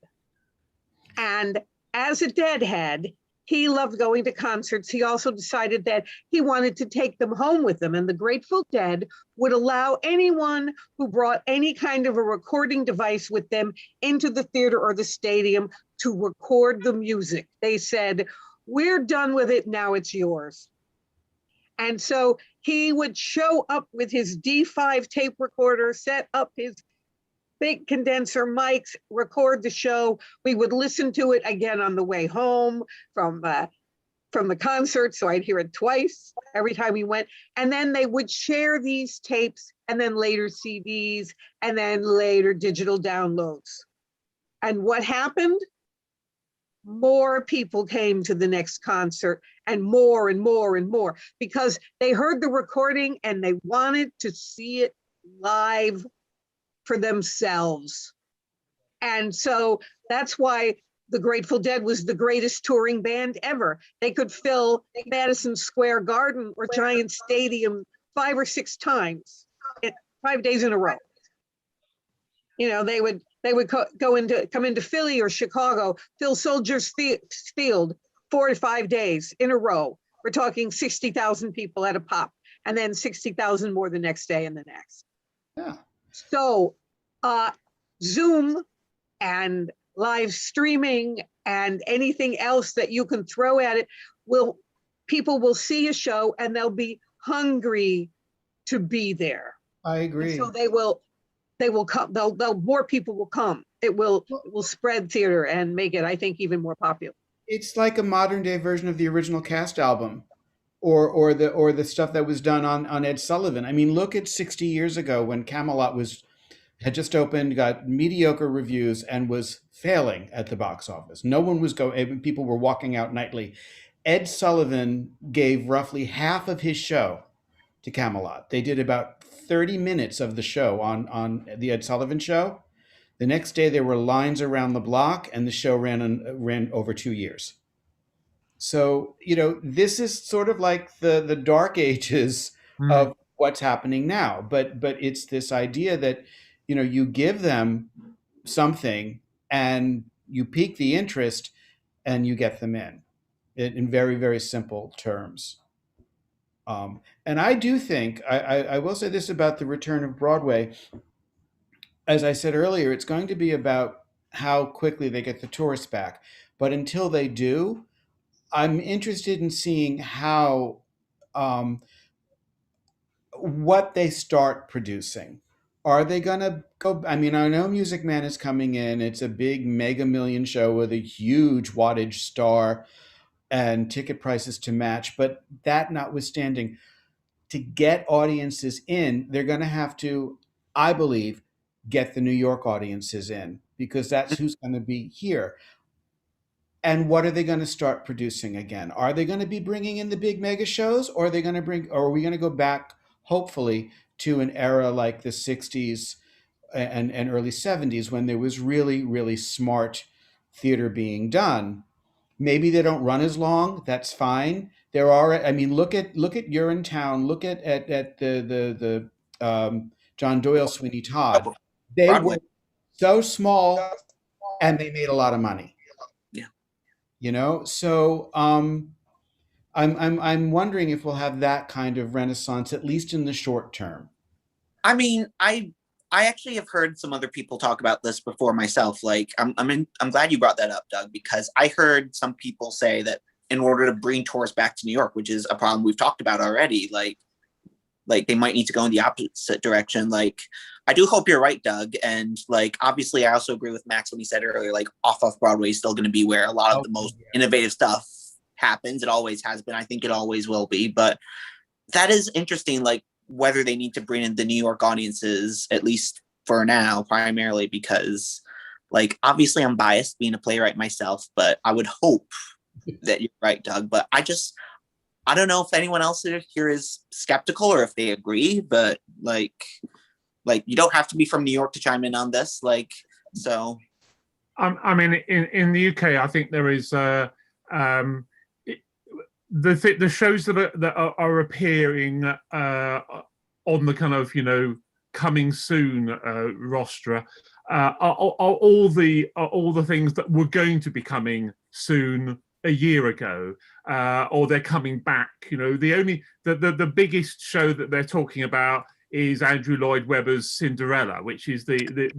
and as a deadhead, he loved going to concerts. He also decided that he wanted to take them home with him. And the Grateful Dead would allow anyone who brought any kind of a recording device with them into the theater or the stadium to record the music. They said, "We're done with it, now it's yours." And so he would show up with his D5 tape recorder, set up his big condenser mics, record the show. We would listen to it again on the way home from the concert, so I'd hear it twice every time we went. And then they would share these tapes, and then later CDs, and then later digital downloads. And what happened? More people came to the next concert, and more and more and more, because they heard the recording and they wanted to see it live for themselves. And so that's why the Grateful Dead was the greatest touring band ever. They could fill Madison Square Garden or Giant Stadium 5 or 6 times, 5 days in a row. You know, they would come into Philly or Chicago, fill Soldiers Field 4 to 5 days in a row. We're talking 60,000 people at a pop, and then 60,000 more the next day and the next. Yeah. So Zoom and live streaming and anything else that you can throw at it, people will see a show and they'll be hungry to be there. I agree. And so they will come. More people will come. It will spread theater and make it, I think, even more popular. It's like a modern day version of the original Cast album, or the stuff that was done on Ed Sullivan. I mean, look at 60 years ago when Camelot had just opened, got mediocre reviews, and was failing at the box office. No one was going. People were walking out nightly. Ed Sullivan gave roughly half of his show to Camelot. They did about 30 minutes of the show on the Ed Sullivan Show. The next day there were lines around the block, and the show ran over 2 years. So, you know, this is sort of like the dark ages of what's happening now. But it's this idea that, you know, you give them something and you pique the interest and you get them in very, very simple terms. And I do think, I will say this about the return of Broadway. As I said earlier, it's going to be about how quickly they get the tourists back. But until they do, I'm interested in seeing how, what they start producing. Are they going to go? I mean, I know Music Man is coming in. It's a big mega million show with a huge wattage star and ticket prices to match. But that notwithstanding, to get audiences in, they're going to have to, I believe, get the New York audiences in, because that's who's going to be here. And what are they going to start producing again? Are they going to be bringing in the big mega shows, or are we going to go back, hopefully, to an era like the 60s and early 70s when there was really, really smart theater being done? Maybe they don't run as long. That's fine. There are, I mean, look at Urinetown. Look at the John Doyle Sweeney Todd. They Broadway. were so small, and they made a lot of money. Yeah. You know, so I'm wondering if we'll have that kind of renaissance, at least in the short term. I mean, I actually have heard some other people talk about this before myself. Like, I'm glad you brought that up, Doug, because I heard some people say that in order to bring tourists back to New York, which is a problem we've talked about already, like they might need to go in the opposite direction. Like, I do hope you're right, Doug. And like, obviously, I also agree with Max when he said earlier, like off Broadway is still going to be where a lot of the most innovative stuff happens. It always has been. I think it always will be. But that is interesting, like whether they need to bring in the New York audiences, at least for now, primarily because like, obviously I'm biased being a playwright myself, but I would hope that you're right, Doug. But I don't know if anyone else here is skeptical or if they agree, but like you don't have to be from New York to chime in on this. Like, so. I mean, in the UK, I think there is the shows that are appearing on the kind of, you know, coming soon rostra are all the things that were going to be coming soon a year ago, or they're coming back. You know, the biggest show that they're talking about is Andrew Lloyd Webber's Cinderella, which is the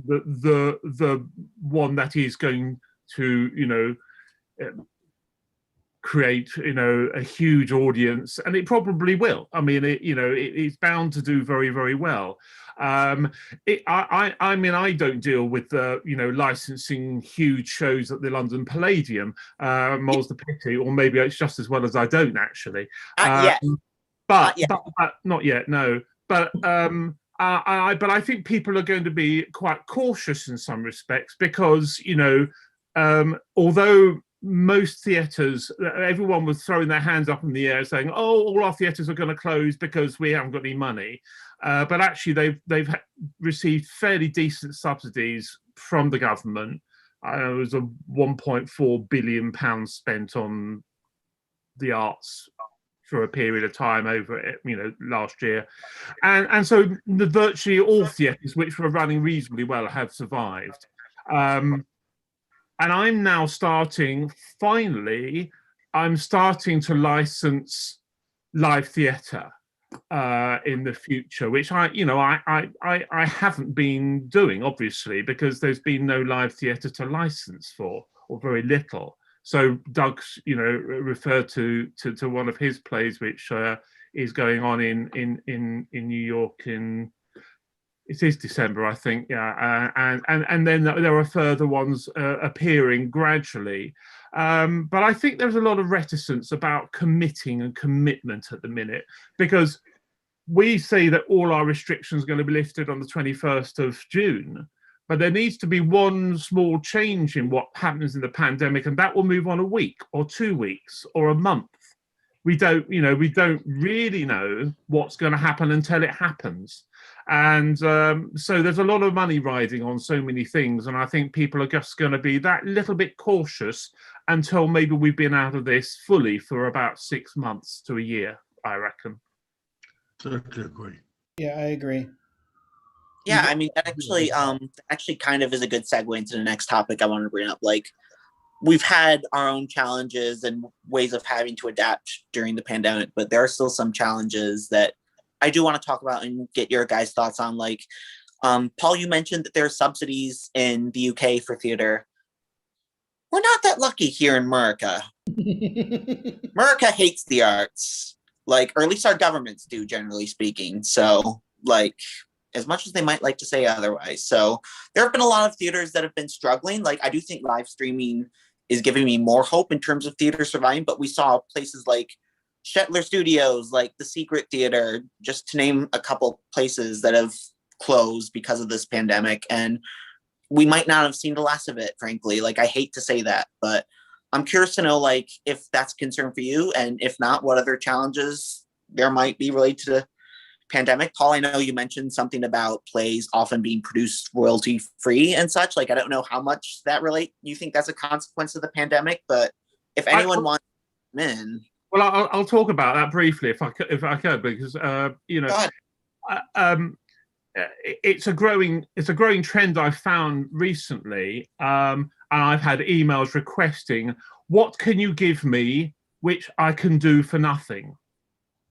one that is going to, you know, create, you know, a huge audience, and it probably will. I mean, it's bound to do very, very well. I mean, I don't deal with the, you know, licensing huge shows at the London Palladium, more's the pity, or maybe it's just as well as I don't actually. Not yet. But not yet, no. But But I think people are going to be quite cautious in some respects because, you know, although most theatres, everyone was throwing their hands up in the air saying, oh, all our theatres are going to close because we haven't got any money. But actually, they've received fairly decent subsidies from the government. It was a £1.4 billion spent on the arts for a period of time over it, you know, last year. And so virtually all theatres which were running reasonably well have survived. And I'm now finally, I'm starting to license live theatre in the future, which I haven't been doing, obviously, because there's been no live theatre to license for, or very little. So Doug's, you know, referred to one of his plays, which is going on in New York it is December, I think, yeah, and then there are further ones appearing gradually. But I think there's a lot of reticence about committing and commitment at the minute, because we say that all our restrictions are going to be lifted on the 21st of June, but there needs to be one small change in what happens in the pandemic, and that will move on a week or 2 weeks or a month. We don't really know what's going to happen until it happens. And so there's a lot of money riding on so many things. And I think people are just going to be that little bit cautious until maybe we've been out of this fully for about 6 months to a year, I reckon. Totally agree. Yeah, I agree. Yeah, I mean, that actually kind of is a good segue into the next topic I wanted to bring up. Like, we've had our own challenges and ways of having to adapt during the pandemic, but there are still some challenges that I do want to talk about and get your guys' thoughts on. Like, Paul, you mentioned that there are subsidies in the UK for theater. We're not that lucky here in America. America hates the arts, like, or at least our governments do, generally speaking. So, like, as much as they might like to say otherwise. So there have been a lot of theaters that have been struggling. Like, I do think live streaming is giving me more hope in terms of theater surviving, but we saw places like Shetler Studios, like the Secret Theater, just to name a couple places that have closed because of this pandemic. And we might not have seen the last of it, frankly. Like, I hate to say that, but I'm curious to know, like, if that's a concern for you, and if not, what other challenges there might be related to the pandemic. Paul, I know you mentioned something about plays often being produced royalty free and such. Like, I don't know how much that you think that's a consequence of the pandemic, but if anyone wants to come in. Well, I'll talk about that briefly if I could, because you know, it's a growing trend I've found recently, and I've had emails requesting, what can you give me which I can do for nothing?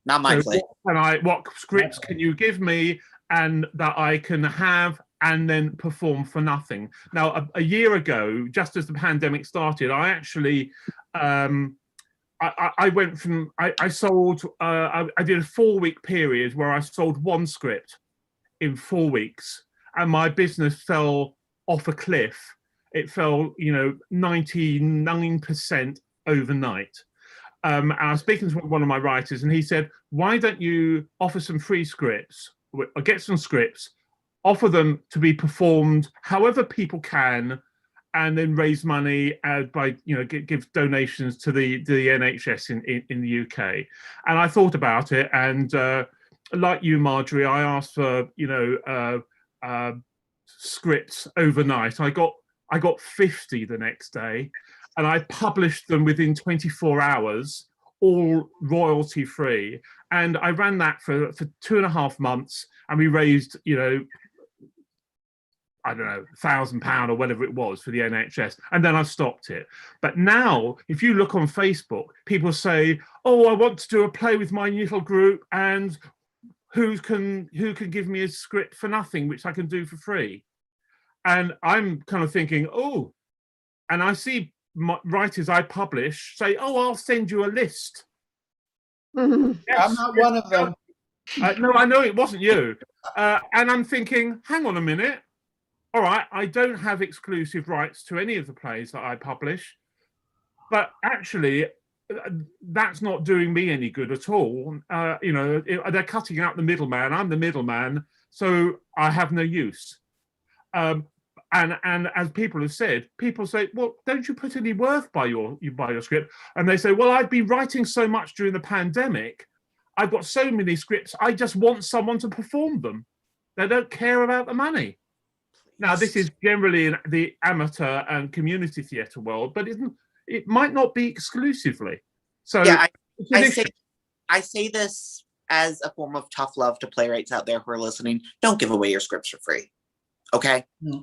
Not my play. What scripts can you give me and that I can have and then perform for nothing? Now, a year ago, just as the pandemic started, I actually I went from I sold I did a 4-week period where I sold one script in 4 weeks, and my business fell off a cliff. It fell, you know, 99% overnight. And I was speaking to one of my writers, and he said, why don't you offer some free scripts, or get some scripts, offer them to be performed however people can, and then raise money by, you know, give donations to the NHS in the UK. And I thought about it, and like you, Marjorie, I asked for, you know, scripts overnight. I got 50 the next day, and I published them within 24 hours, all royalty free. And I ran that for 2.5 months, and we raised, you know, I don't know, £1,000 or whatever it was for the NHS, and then I stopped it. But now, if you look on Facebook, people say, "Oh, I want to do a play with my little group, and who can give me a script for nothing, which I can do for free?" And I'm kind of thinking, oh, and I see writers I publish say, "Oh, I'll send you a list." Mm-hmm. Yes, I'm not one of them. No, I know it wasn't you. And I'm thinking, hang on a minute. All right, I don't have exclusive rights to any of the plays that I publish, but actually, that's not doing me any good at all. You know, they're cutting out the middleman. I'm the middleman. so I have no use. And as people have said, people say, well, don't you put any worth by your script? And they say, well, I've been writing so much during the pandemic. I've got so many scripts. I just want someone to perform them. They don't care about the money. Now, this is generally in the amateur and community theatre world, but it might not be exclusively. So yeah, I say this as a form of tough love to playwrights out there who are listening. Don't give away your scripts for free. Okay? Mm.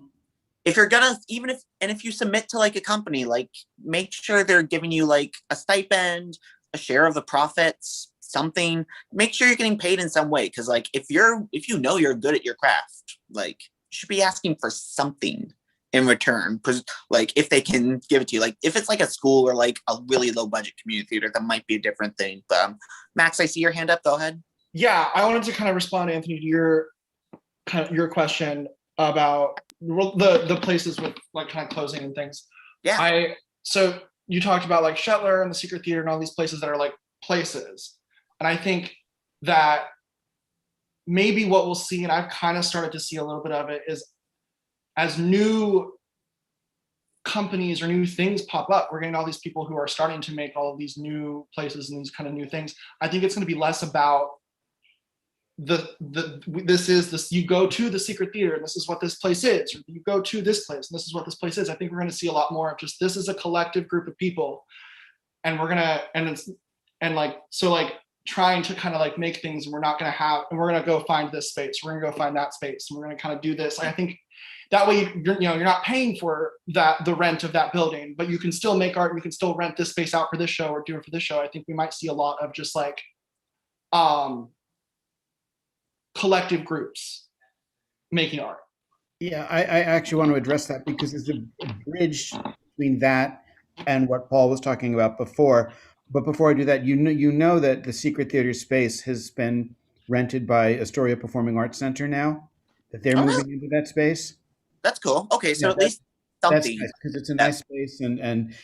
If you're gonna, if you submit to like a company, like make sure they're giving you like a stipend, a share of the profits, something. Make sure you're getting paid in some way. Cause like if you know you're good at your craft, like you should be asking for something in return. Cause like if they can give it to you, like if it's like a school or like a really low budget community theater, that might be a different thing. But Max, I see your hand up. Go ahead. Yeah, I wanted to kind of respond, Anthony, to your question about the places with like kind of closing and things. Yeah. So you talked about like Shetler and the Secret Theater and all these places that are like places. And I think that maybe what we'll see, and I've kind of started to see a little bit of it, is as new companies or new things pop up, we're getting all these people who are starting to make all of these new places and these kind of new things. I think it's going to be less about you go to the Secret Theater and this is what this place is, or you go to this place and this is what this place is. I think we're going to see a lot more of just this is a collective group of people, and we're gonna trying to kind of like make things, and we're gonna go find this space, we're gonna go find that space, and we're gonna kind of do this. I think that way you're not paying for the rent of that building, but you can still make art, you can still rent this space out for this show or do it for this show. I think we might see a lot of just like collective groups making art. Yeah, I actually want to address that because there's a bridge between that and what Paul was talking about before. But before I do that, you know that the Secret Theater space has been rented by Astoria Performing Arts Center now, that they're moving into that space. That's cool. Okay, so at least something. That's nice because it's a nice space, and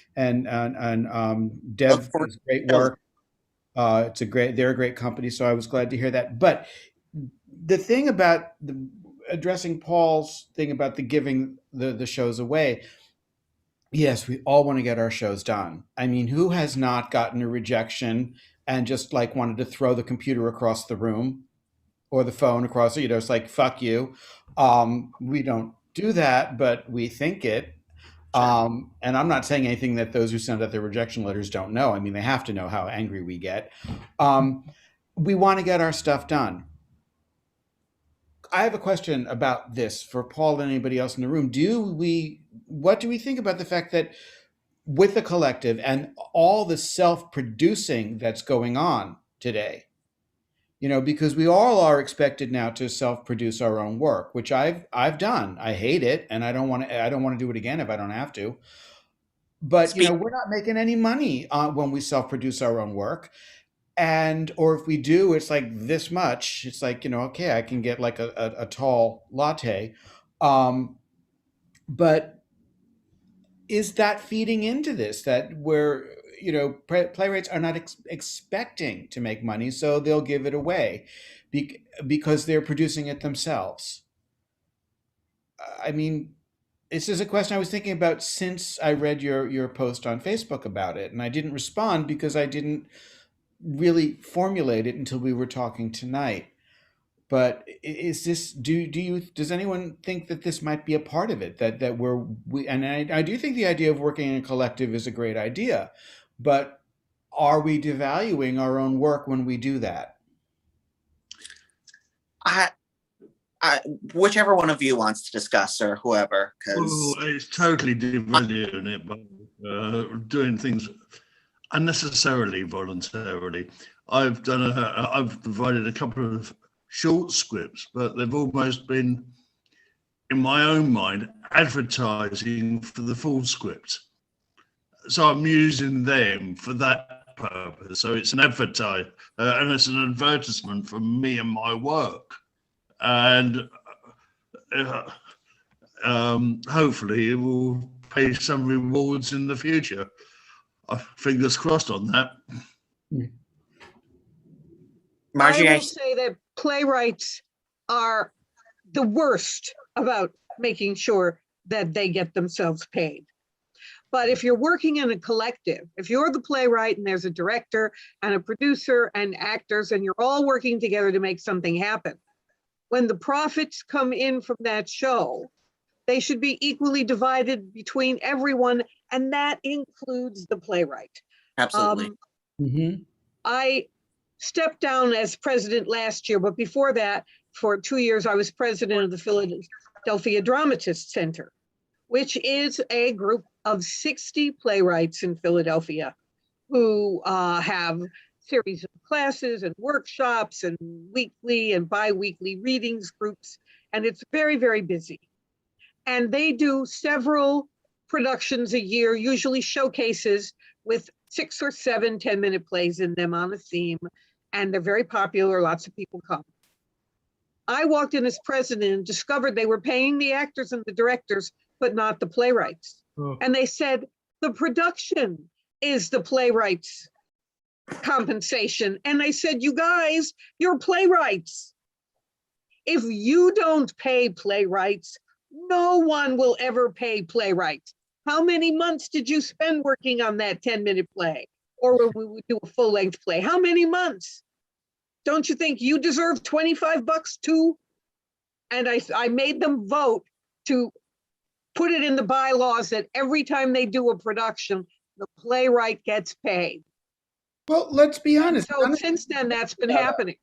Dev does great work. They're a great company, so I was glad to hear that. But the thing about addressing Paul's thing about the giving the shows away, yes, we all want to get our shows done. I mean, who has not gotten a rejection and just like wanted to throw the computer across the room or the phone across, it's like, fuck you. We don't do that, but we think it. And I'm not saying anything that those who send out their rejection letters don't know. I mean, they have to know how angry we get. We want to get our stuff done. I have a question about this for Paul and anybody else in the room. What do we think about the fact that with the collective and all the self-producing that's going on today, because we all are expected now to self-produce our own work, which I've done. I hate it, and I don't want to do it again if I don't have to. But we're not making any money when we self-produce our own work. Or if we do, it's like this much. It's like, okay, I can get like a tall latte. But is that feeding into this, that where, playwrights are not expecting to make money, so they'll give it away because they're producing it themselves? I mean, this is a question I was thinking about since I read your post on Facebook about it. And I didn't respond because I didn't really formulate it until we were talking tonight. But is this, does anyone think that this might be a part of it, that I do think the idea of working in a collective is a great idea, but are we devaluing our own work when we do that? Whichever one of you wants to discuss, or whoever, because it's totally devaluing it by doing things unnecessarily, voluntarily. I've provided a couple of short scripts, but they've almost been, in my own mind, advertising for the full script. So I'm using them for that purpose. So it's an and it's an advertisement for me and my work. And hopefully it will pay some rewards in the future. Fingers crossed on that. Marjorie, I will say that playwrights are the worst about making sure that they get themselves paid. But if you're working in a collective, if you're the playwright and there's a director and a producer and actors and you're all working together to make something happen, when the profits come in from that show, they should be equally divided between everyone, and that includes the playwright. Absolutely. I stepped down as president last year, but before that, for 2 years, I was president of the Philadelphia Dramatist Center, which is a group of 60 playwrights in Philadelphia who have series of classes and workshops and weekly and bi-weekly readings groups. And it's very, very busy. And they do several productions a year, usually showcases with 6 or 7 10-minute plays in them on a theme. And they're very popular, lots of people come. I walked in as president and discovered they were paying the actors and the directors, but not the playwrights. Oh. And they said, the production is the playwrights' compensation. And I said, you guys, you're playwrights. If you don't pay playwrights, no one will ever pay playwrights. How many months did you spend working on that 10-minute play? Or when we would do a full-length play? How many months? Don't you think you deserve $25 too? And I made them vote to put it in the bylaws that every time they do a production, the playwright gets paid. Well, let's be honest. So since then, that's been happening.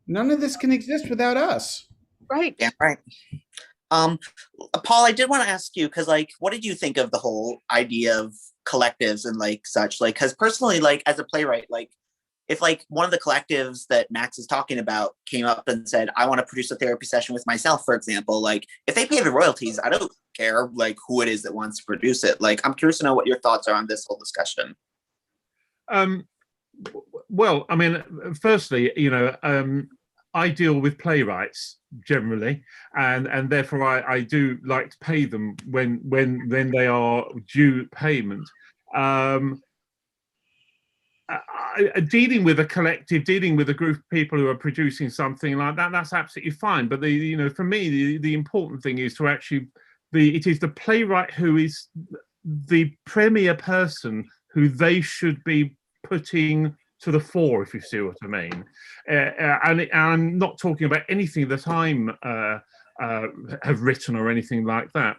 None of this can exist without us. Right. Yeah, right. Paul, I did want to ask you, because like, what did you think of the whole idea of collectives and like such? Like, because personally, like as a playwright, like if like one of the collectives that Max is talking about came up and said, I want to produce a therapy session with myself, for example, like if they pay the royalties, I don't care like who it is that wants to produce it. Like, I'm curious to know what your thoughts are on this whole discussion. Well, I mean, firstly, you know, I deal with playwrights generally, and therefore I do like to pay them when they are due payment. Dealing with a collective, dealing with a group of people who are producing something like that, that's absolutely fine. But you know, for me, the important thing is to actually it is the playwright who is the premier person who they should be putting to the fore, if you see what I mean. And I'm not talking about anything that I'm have written or anything like that.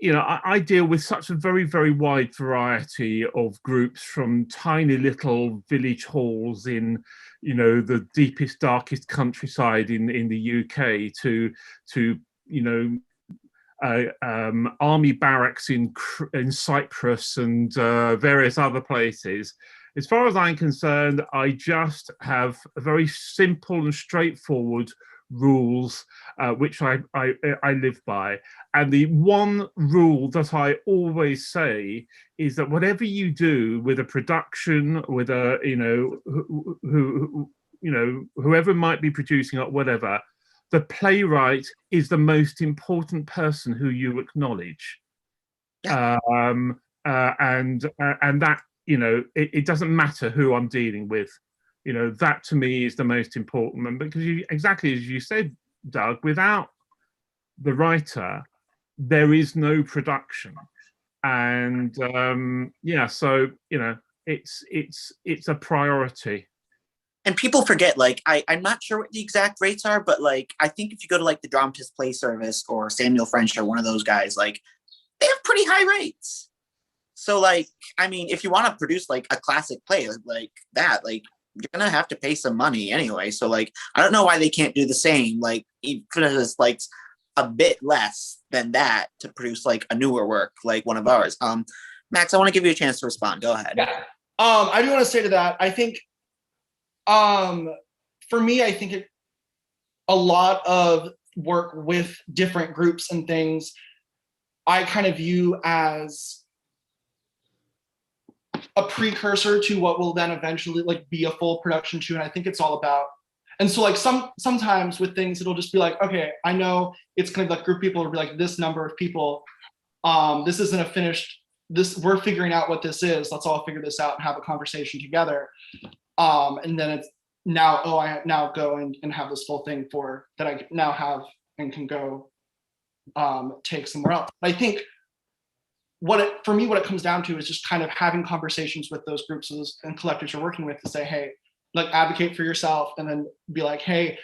You know, I deal with such a very, very wide variety of groups, from tiny little village halls in, you know, the deepest, darkest countryside in the UK to you know, army barracks in Cyprus and various other places. As far as I'm concerned, I just have a very simple and straightforward rules which I live by. And the one rule that I always say is that whatever you do with a production, with a, you know, whoever might be producing it, whatever, the playwright is the most important person who you acknowledge. And that, you know, it doesn't matter who I'm dealing with. You know, that to me is the most important one, because exactly as you said, Doug, without the writer, there is no production. And yeah, so, you know, it's a priority. And people forget, like, I'm not sure what the exact rates are, but like, I think if you go to like the Dramatist Play Service or Samuel French or one of those guys, like, they have pretty high rates. So like, I mean, if you want to produce like a classic play like that, like, you're gonna have to pay some money anyway. So like, I don't know why they can't do the same, like even if it's like a bit less than that to produce like a newer work like one of ours. Max, I want to give you a chance to respond. Go ahead. Yeah. I do want to say to that, I think for me, I think a lot of work with different groups and things, I kind of view as a precursor to what will then eventually like be a full production shoot. And I think it's all about, and so like sometimes with things, it'll just be like, okay, I know it's kind of like group people will be like this number of people. This isn't a finished, we're figuring out what this is. Let's all figure this out and have a conversation together. And then now, oh, I now go and have this full thing for that I now have and can go take somewhere else. I think for me, what it comes down to is just kind of having conversations with those groups and collectives you're working with to say, hey, like advocate for yourself, and then be like, hey,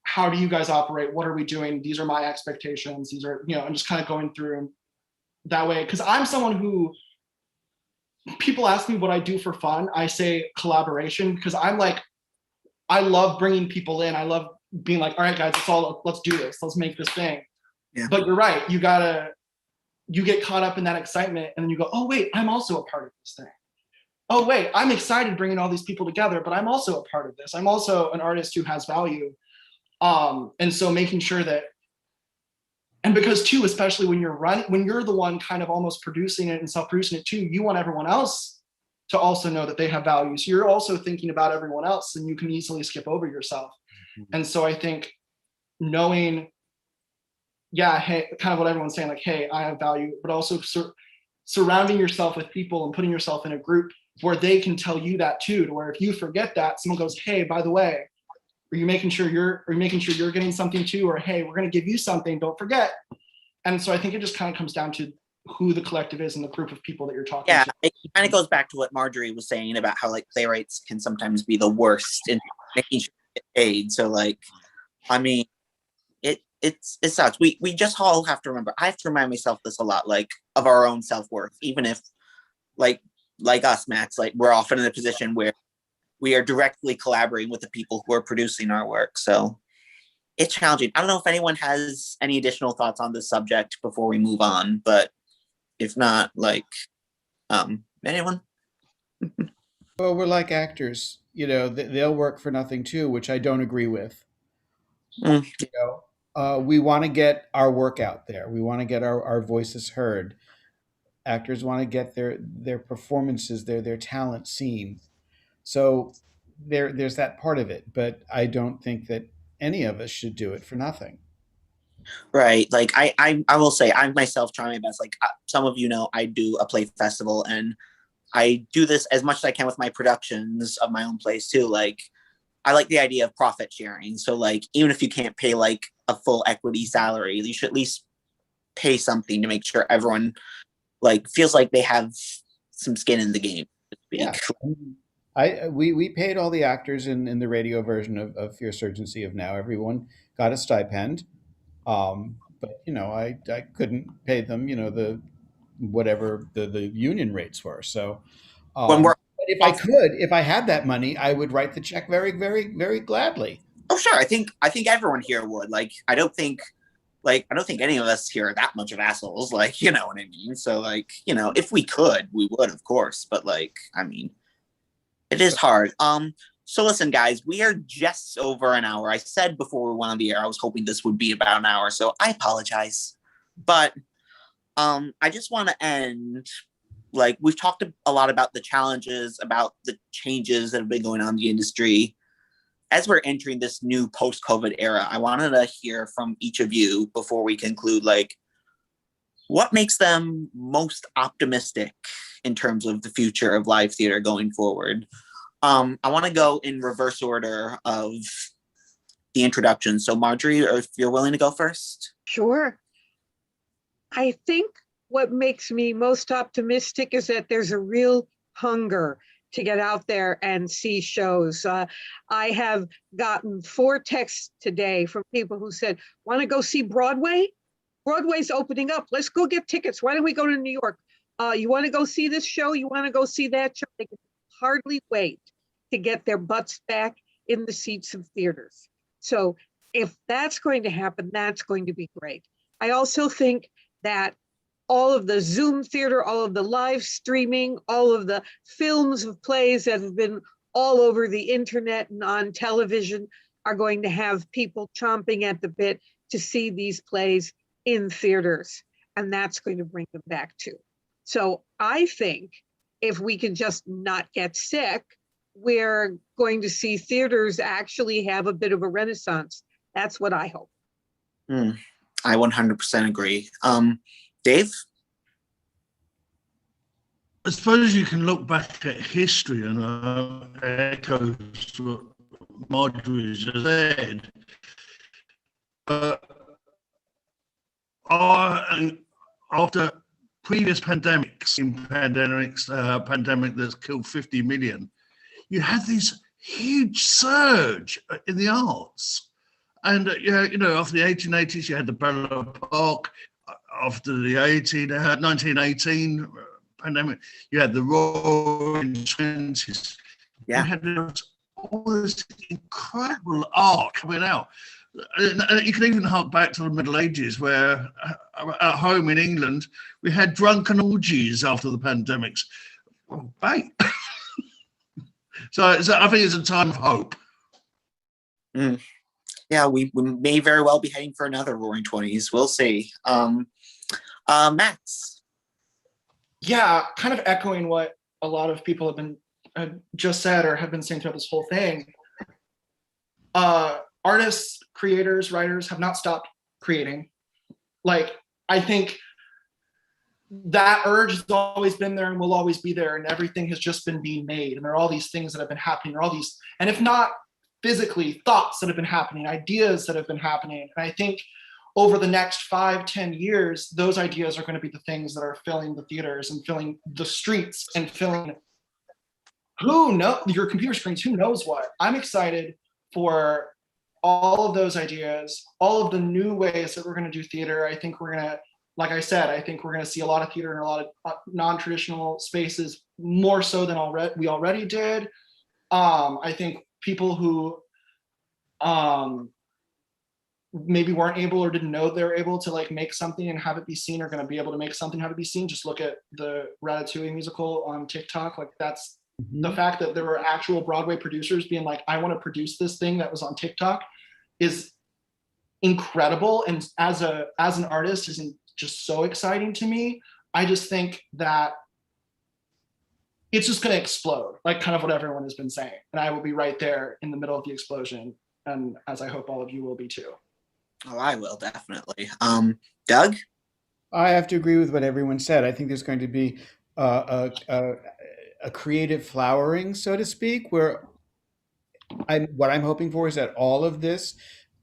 how do you guys operate? What are we doing? These are my expectations. These are, and just kind of going through that way. Because I'm someone who, people ask me what I do for fun. I say collaboration, because I'm like, I love bringing people in. I love being like, all right, guys, let's do this. Let's make this thing. Yeah. But you're right. You get caught up in that excitement, and then you go, oh, wait, I'm also a part of this thing. Oh, wait, I'm excited bringing all these people together, but I'm also a part of this. I'm also an artist who has value. And so making sure that, and because too, especially when you're the one kind of almost producing it and self-producing it too, you want everyone else to also know that they have value. So you're also thinking about everyone else, and you can easily skip over yourself. Mm-hmm. And so I think knowing, hey, kind of what everyone's saying, like, hey, I have value, but also surrounding yourself with people and putting yourself in a group where they can tell you that too, to where if you forget that, someone goes, hey, by the way, are you making sure you're getting something too? Or, hey, we're going to give you something, don't forget. And so I think it just kind of comes down to who the collective is and the group of people that you're talking to. Yeah, it kind of goes back to what Marjorie was saying about how like playwrights can sometimes be the worst in making sure you get paid. So like, I mean, it sucks. We just all have to remember, I have to remind myself this a lot, like of our own self-worth, even if like us, Max, like we're often in a position where we are directly collaborating with the people who are producing our work. So it's challenging. I don't know if anyone has any additional thoughts on this subject before we move on, but if not, like, anyone? Well, we're like actors, they'll work for nothing too, which I don't agree with. We want to get our work out there. We want to get our voices heard. Actors want to get their performances, their talent seen. So there's that part of it, but I don't think that any of us should do it for nothing. Right. Like I will say, I myself try my best. Like some of you know, I do a play festival, and I do this as much as I can with my productions of my own plays too. Like I like the idea of profit sharing. So like, even if you can't pay like a full equity salary, you should at least pay something to make sure everyone like feels like they have some skin in the game. Yeah. We paid all the actors in the radio version of Fierce Urgency of Now. Everyone got a stipend. But I couldn't pay them, the whatever the union rates were. So if I had that money, I would write the check very, very, very gladly. Oh, sure. I think everyone here would. Like, I don't think any of us here are that much of assholes. Like, you know what I mean? So like, if we could, we would, of course. But like, I mean, it is hard. So listen, guys, we are just over an hour. I said before we went on the air, I was hoping this would be about an hour, so I apologize. But I just want to end, like, we've talked a lot about the challenges, about the changes that have been going on in the industry. As we're entering this new post-COVID era, I wanted to hear from each of you before we conclude, like, what makes them most optimistic in terms of the future of live theater going forward? I want to go in reverse order of the introduction. So Marjorie, if you're willing to go first. Sure. I think what makes me most optimistic is that there's a real hunger to get out there and see shows. I have gotten 4 texts today from people who said, want to go see Broadway? Broadway's opening up. Let's go get tickets. Why don't we go to New York? You want to go see this show? You want to go see that show? They can hardly wait to get their butts back in the seats of theaters. So if that's going to happen, that's going to be great. I also think that all of the Zoom theater, all of the live streaming, all of the films of plays that have been all over the internet and on television are going to have people chomping at the bit to see these plays in theaters. And that's going to bring them back too. So I think if we can just not get sick, we're going to see theaters actually have a bit of a renaissance. That's what I hope. I 100% agree. Dave? I suppose you can look back at history and echo Marjorie just said. After previous pandemics, pandemic that's killed 50 million, you had this huge surge in the arts. And, after the 1880s, you had the Bella Park. After the 1918 pandemic, you had the Roaring Twenties. Yeah. You had all this incredible art coming out. And you can even hark back to the Middle Ages, where at home in England, we had drunken orgies after the pandemics. Oh, bait. So I think it's a time of hope. Mm. Yeah, we may very well be heading for another Roaring Twenties. We'll see. Max. Yeah, kind of echoing what a lot of people have just said or have been saying throughout this whole thing. Artists, creators, writers have not stopped creating. Like, I think that urge has always been there and will always be there, and everything has just been being made. And there are all these things that have been happening, there are all these, and if not physically, thoughts that have been happening, ideas that have been happening. And I think over the next 5-10 years, those ideas are going to be the things that are filling the theaters and filling the streets and filling, your computer screens, who knows what. I'm excited for all of those ideas, all of the new ways that we're going to do theater. I think we're going to, like I said, I think we're going to see a lot of theater in a lot of non-traditional spaces, more so than we already did. I think people who maybe weren't able or didn't know they were able to like make something and have it be seen are going to be able to make something have it be seen. Just look at the Ratatouille musical on TikTok. Like, that's the fact that there were actual Broadway producers being like, I want to produce this thing that was on TikTok is incredible. And as an artist, isn't just so exciting to me. I just think that it's just going to explode, like kind of what everyone has been saying. And I will be right there in the middle of the explosion. And as I hope all of you will be too. Oh, I will, definitely. Doug? I have to agree with what everyone said. I think there's going to be a creative flowering, so to speak, where what I'm hoping for is that all of this,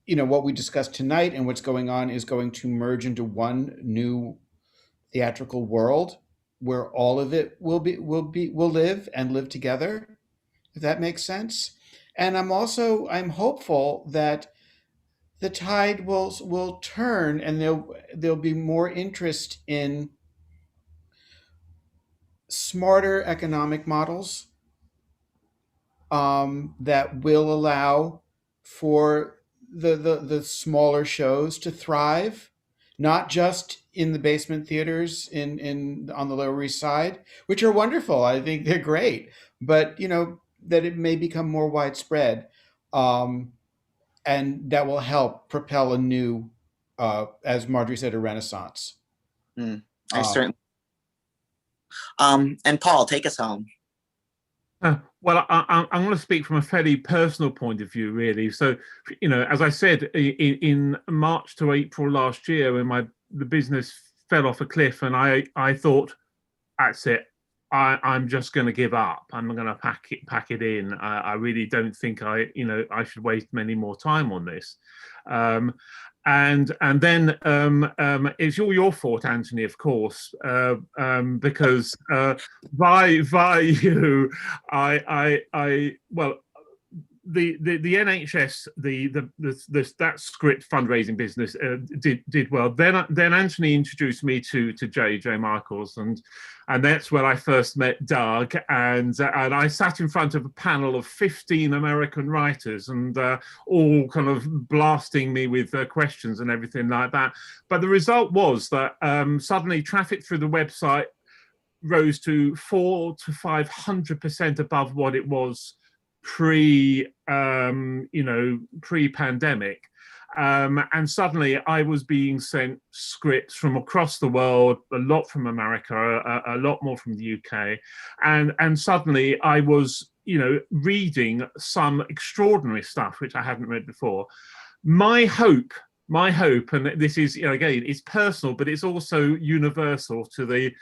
what we discussed tonight and what's going on is going to merge into one new theatrical world where all of it will live and live together, if that makes sense. And I'm hopeful that the tide will turn and there'll be more interest in smarter economic models that will allow for the smaller shows to thrive, not just in the basement theaters on the Lower East Side, which are wonderful. I think they're great, but that it may become more widespread, and that will help propel a new, as Marjorie said, a renaissance. I certainly. And Paul, take us home. Well, I'm going to speak from a fairly personal point of view, really. So, as I said, in March to April last year, when the business fell off a cliff, and I thought, that's it. I'm just going to give up. I'm going to pack it in. I really don't think I should waste many more time on this. And then it's all your fault, Anthony, of course, because via you, the NHS, that script fundraising business did well. Then Anthony introduced me to J Michaels, and that's when I first met Doug, and I sat in front of a panel of 15 American writers, and all kind of blasting me with questions and everything like that. But the result was that suddenly traffic through the website rose to 400 to 500% above what it was pre-pandemic, and suddenly I was being sent scripts from across the world, a lot from America, a lot more from the UK, and suddenly I was reading some extraordinary stuff which I hadn't read before. My hope, and this is again, it's personal, but it's also universal to the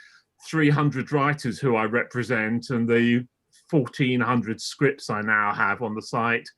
300 writers who I represent and the 1,400 scripts I now have on the site,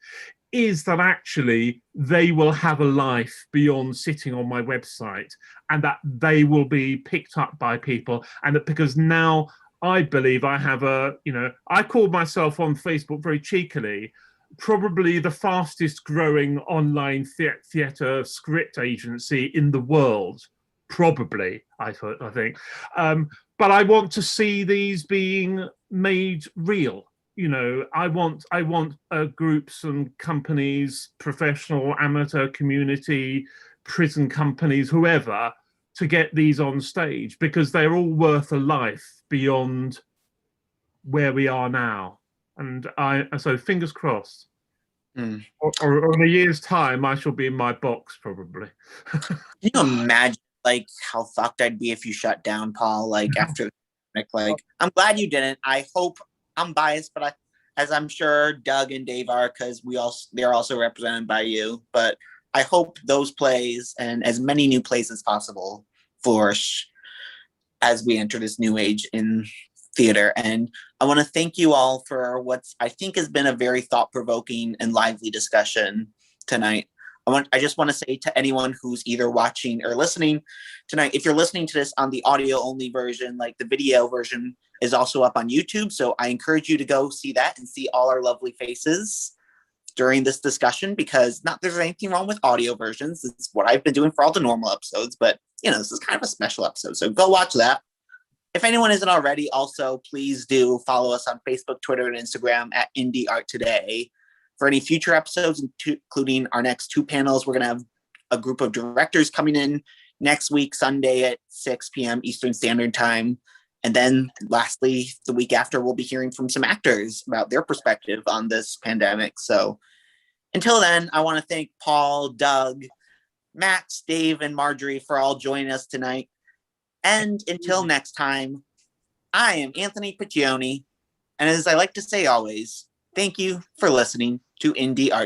is that actually they will have a life beyond sitting on my website, and that they will be picked up by people, and that because now I believe I have I call myself on Facebook very cheekily, probably the fastest growing online theatre script agency in the world, probably, I think. But I want to see these being made real. I want groups and companies, professional, amateur, community, prison companies, whoever, to get these on stage, because they're all worth a life beyond where we are now. And so fingers crossed. Or in a year's time, I shall be in my box, probably. Can you imagine how fucked I'd be if you shut down, Paul, after the I'm glad you didn't. I hope, I'm biased, but as I'm sure Doug and Dave are, because they're also represented by you, but I hope those plays and as many new plays as possible flourish as we enter this new age in theater. And I want to thank you all for what I think has been a very thought-provoking and lively discussion tonight. I just want to say to anyone who's either watching or listening tonight, if you're listening to this on the audio only version, the video version is also up on YouTube. So I encourage you to go see that and see all our lovely faces during this discussion, because not there's anything wrong with audio versions. It's what I've been doing for all the normal episodes, but this is kind of a special episode. So go watch that. If anyone isn't already, also please do follow us on Facebook, Twitter, and Instagram at Indie Art Today. For any future episodes, including our next 2 panels, we're going to have a group of directors coming in next week, Sunday at 6 p.m. Eastern Standard Time. And then lastly, the week after, we'll be hearing from some actors about their perspective on this pandemic. So until then, I want to thank Paul, Doug, Max, Dave, and Marjorie for all joining us tonight. And until next time, I am Anthony Piccioni. And as I like to say always, thank you for listening to Indie Art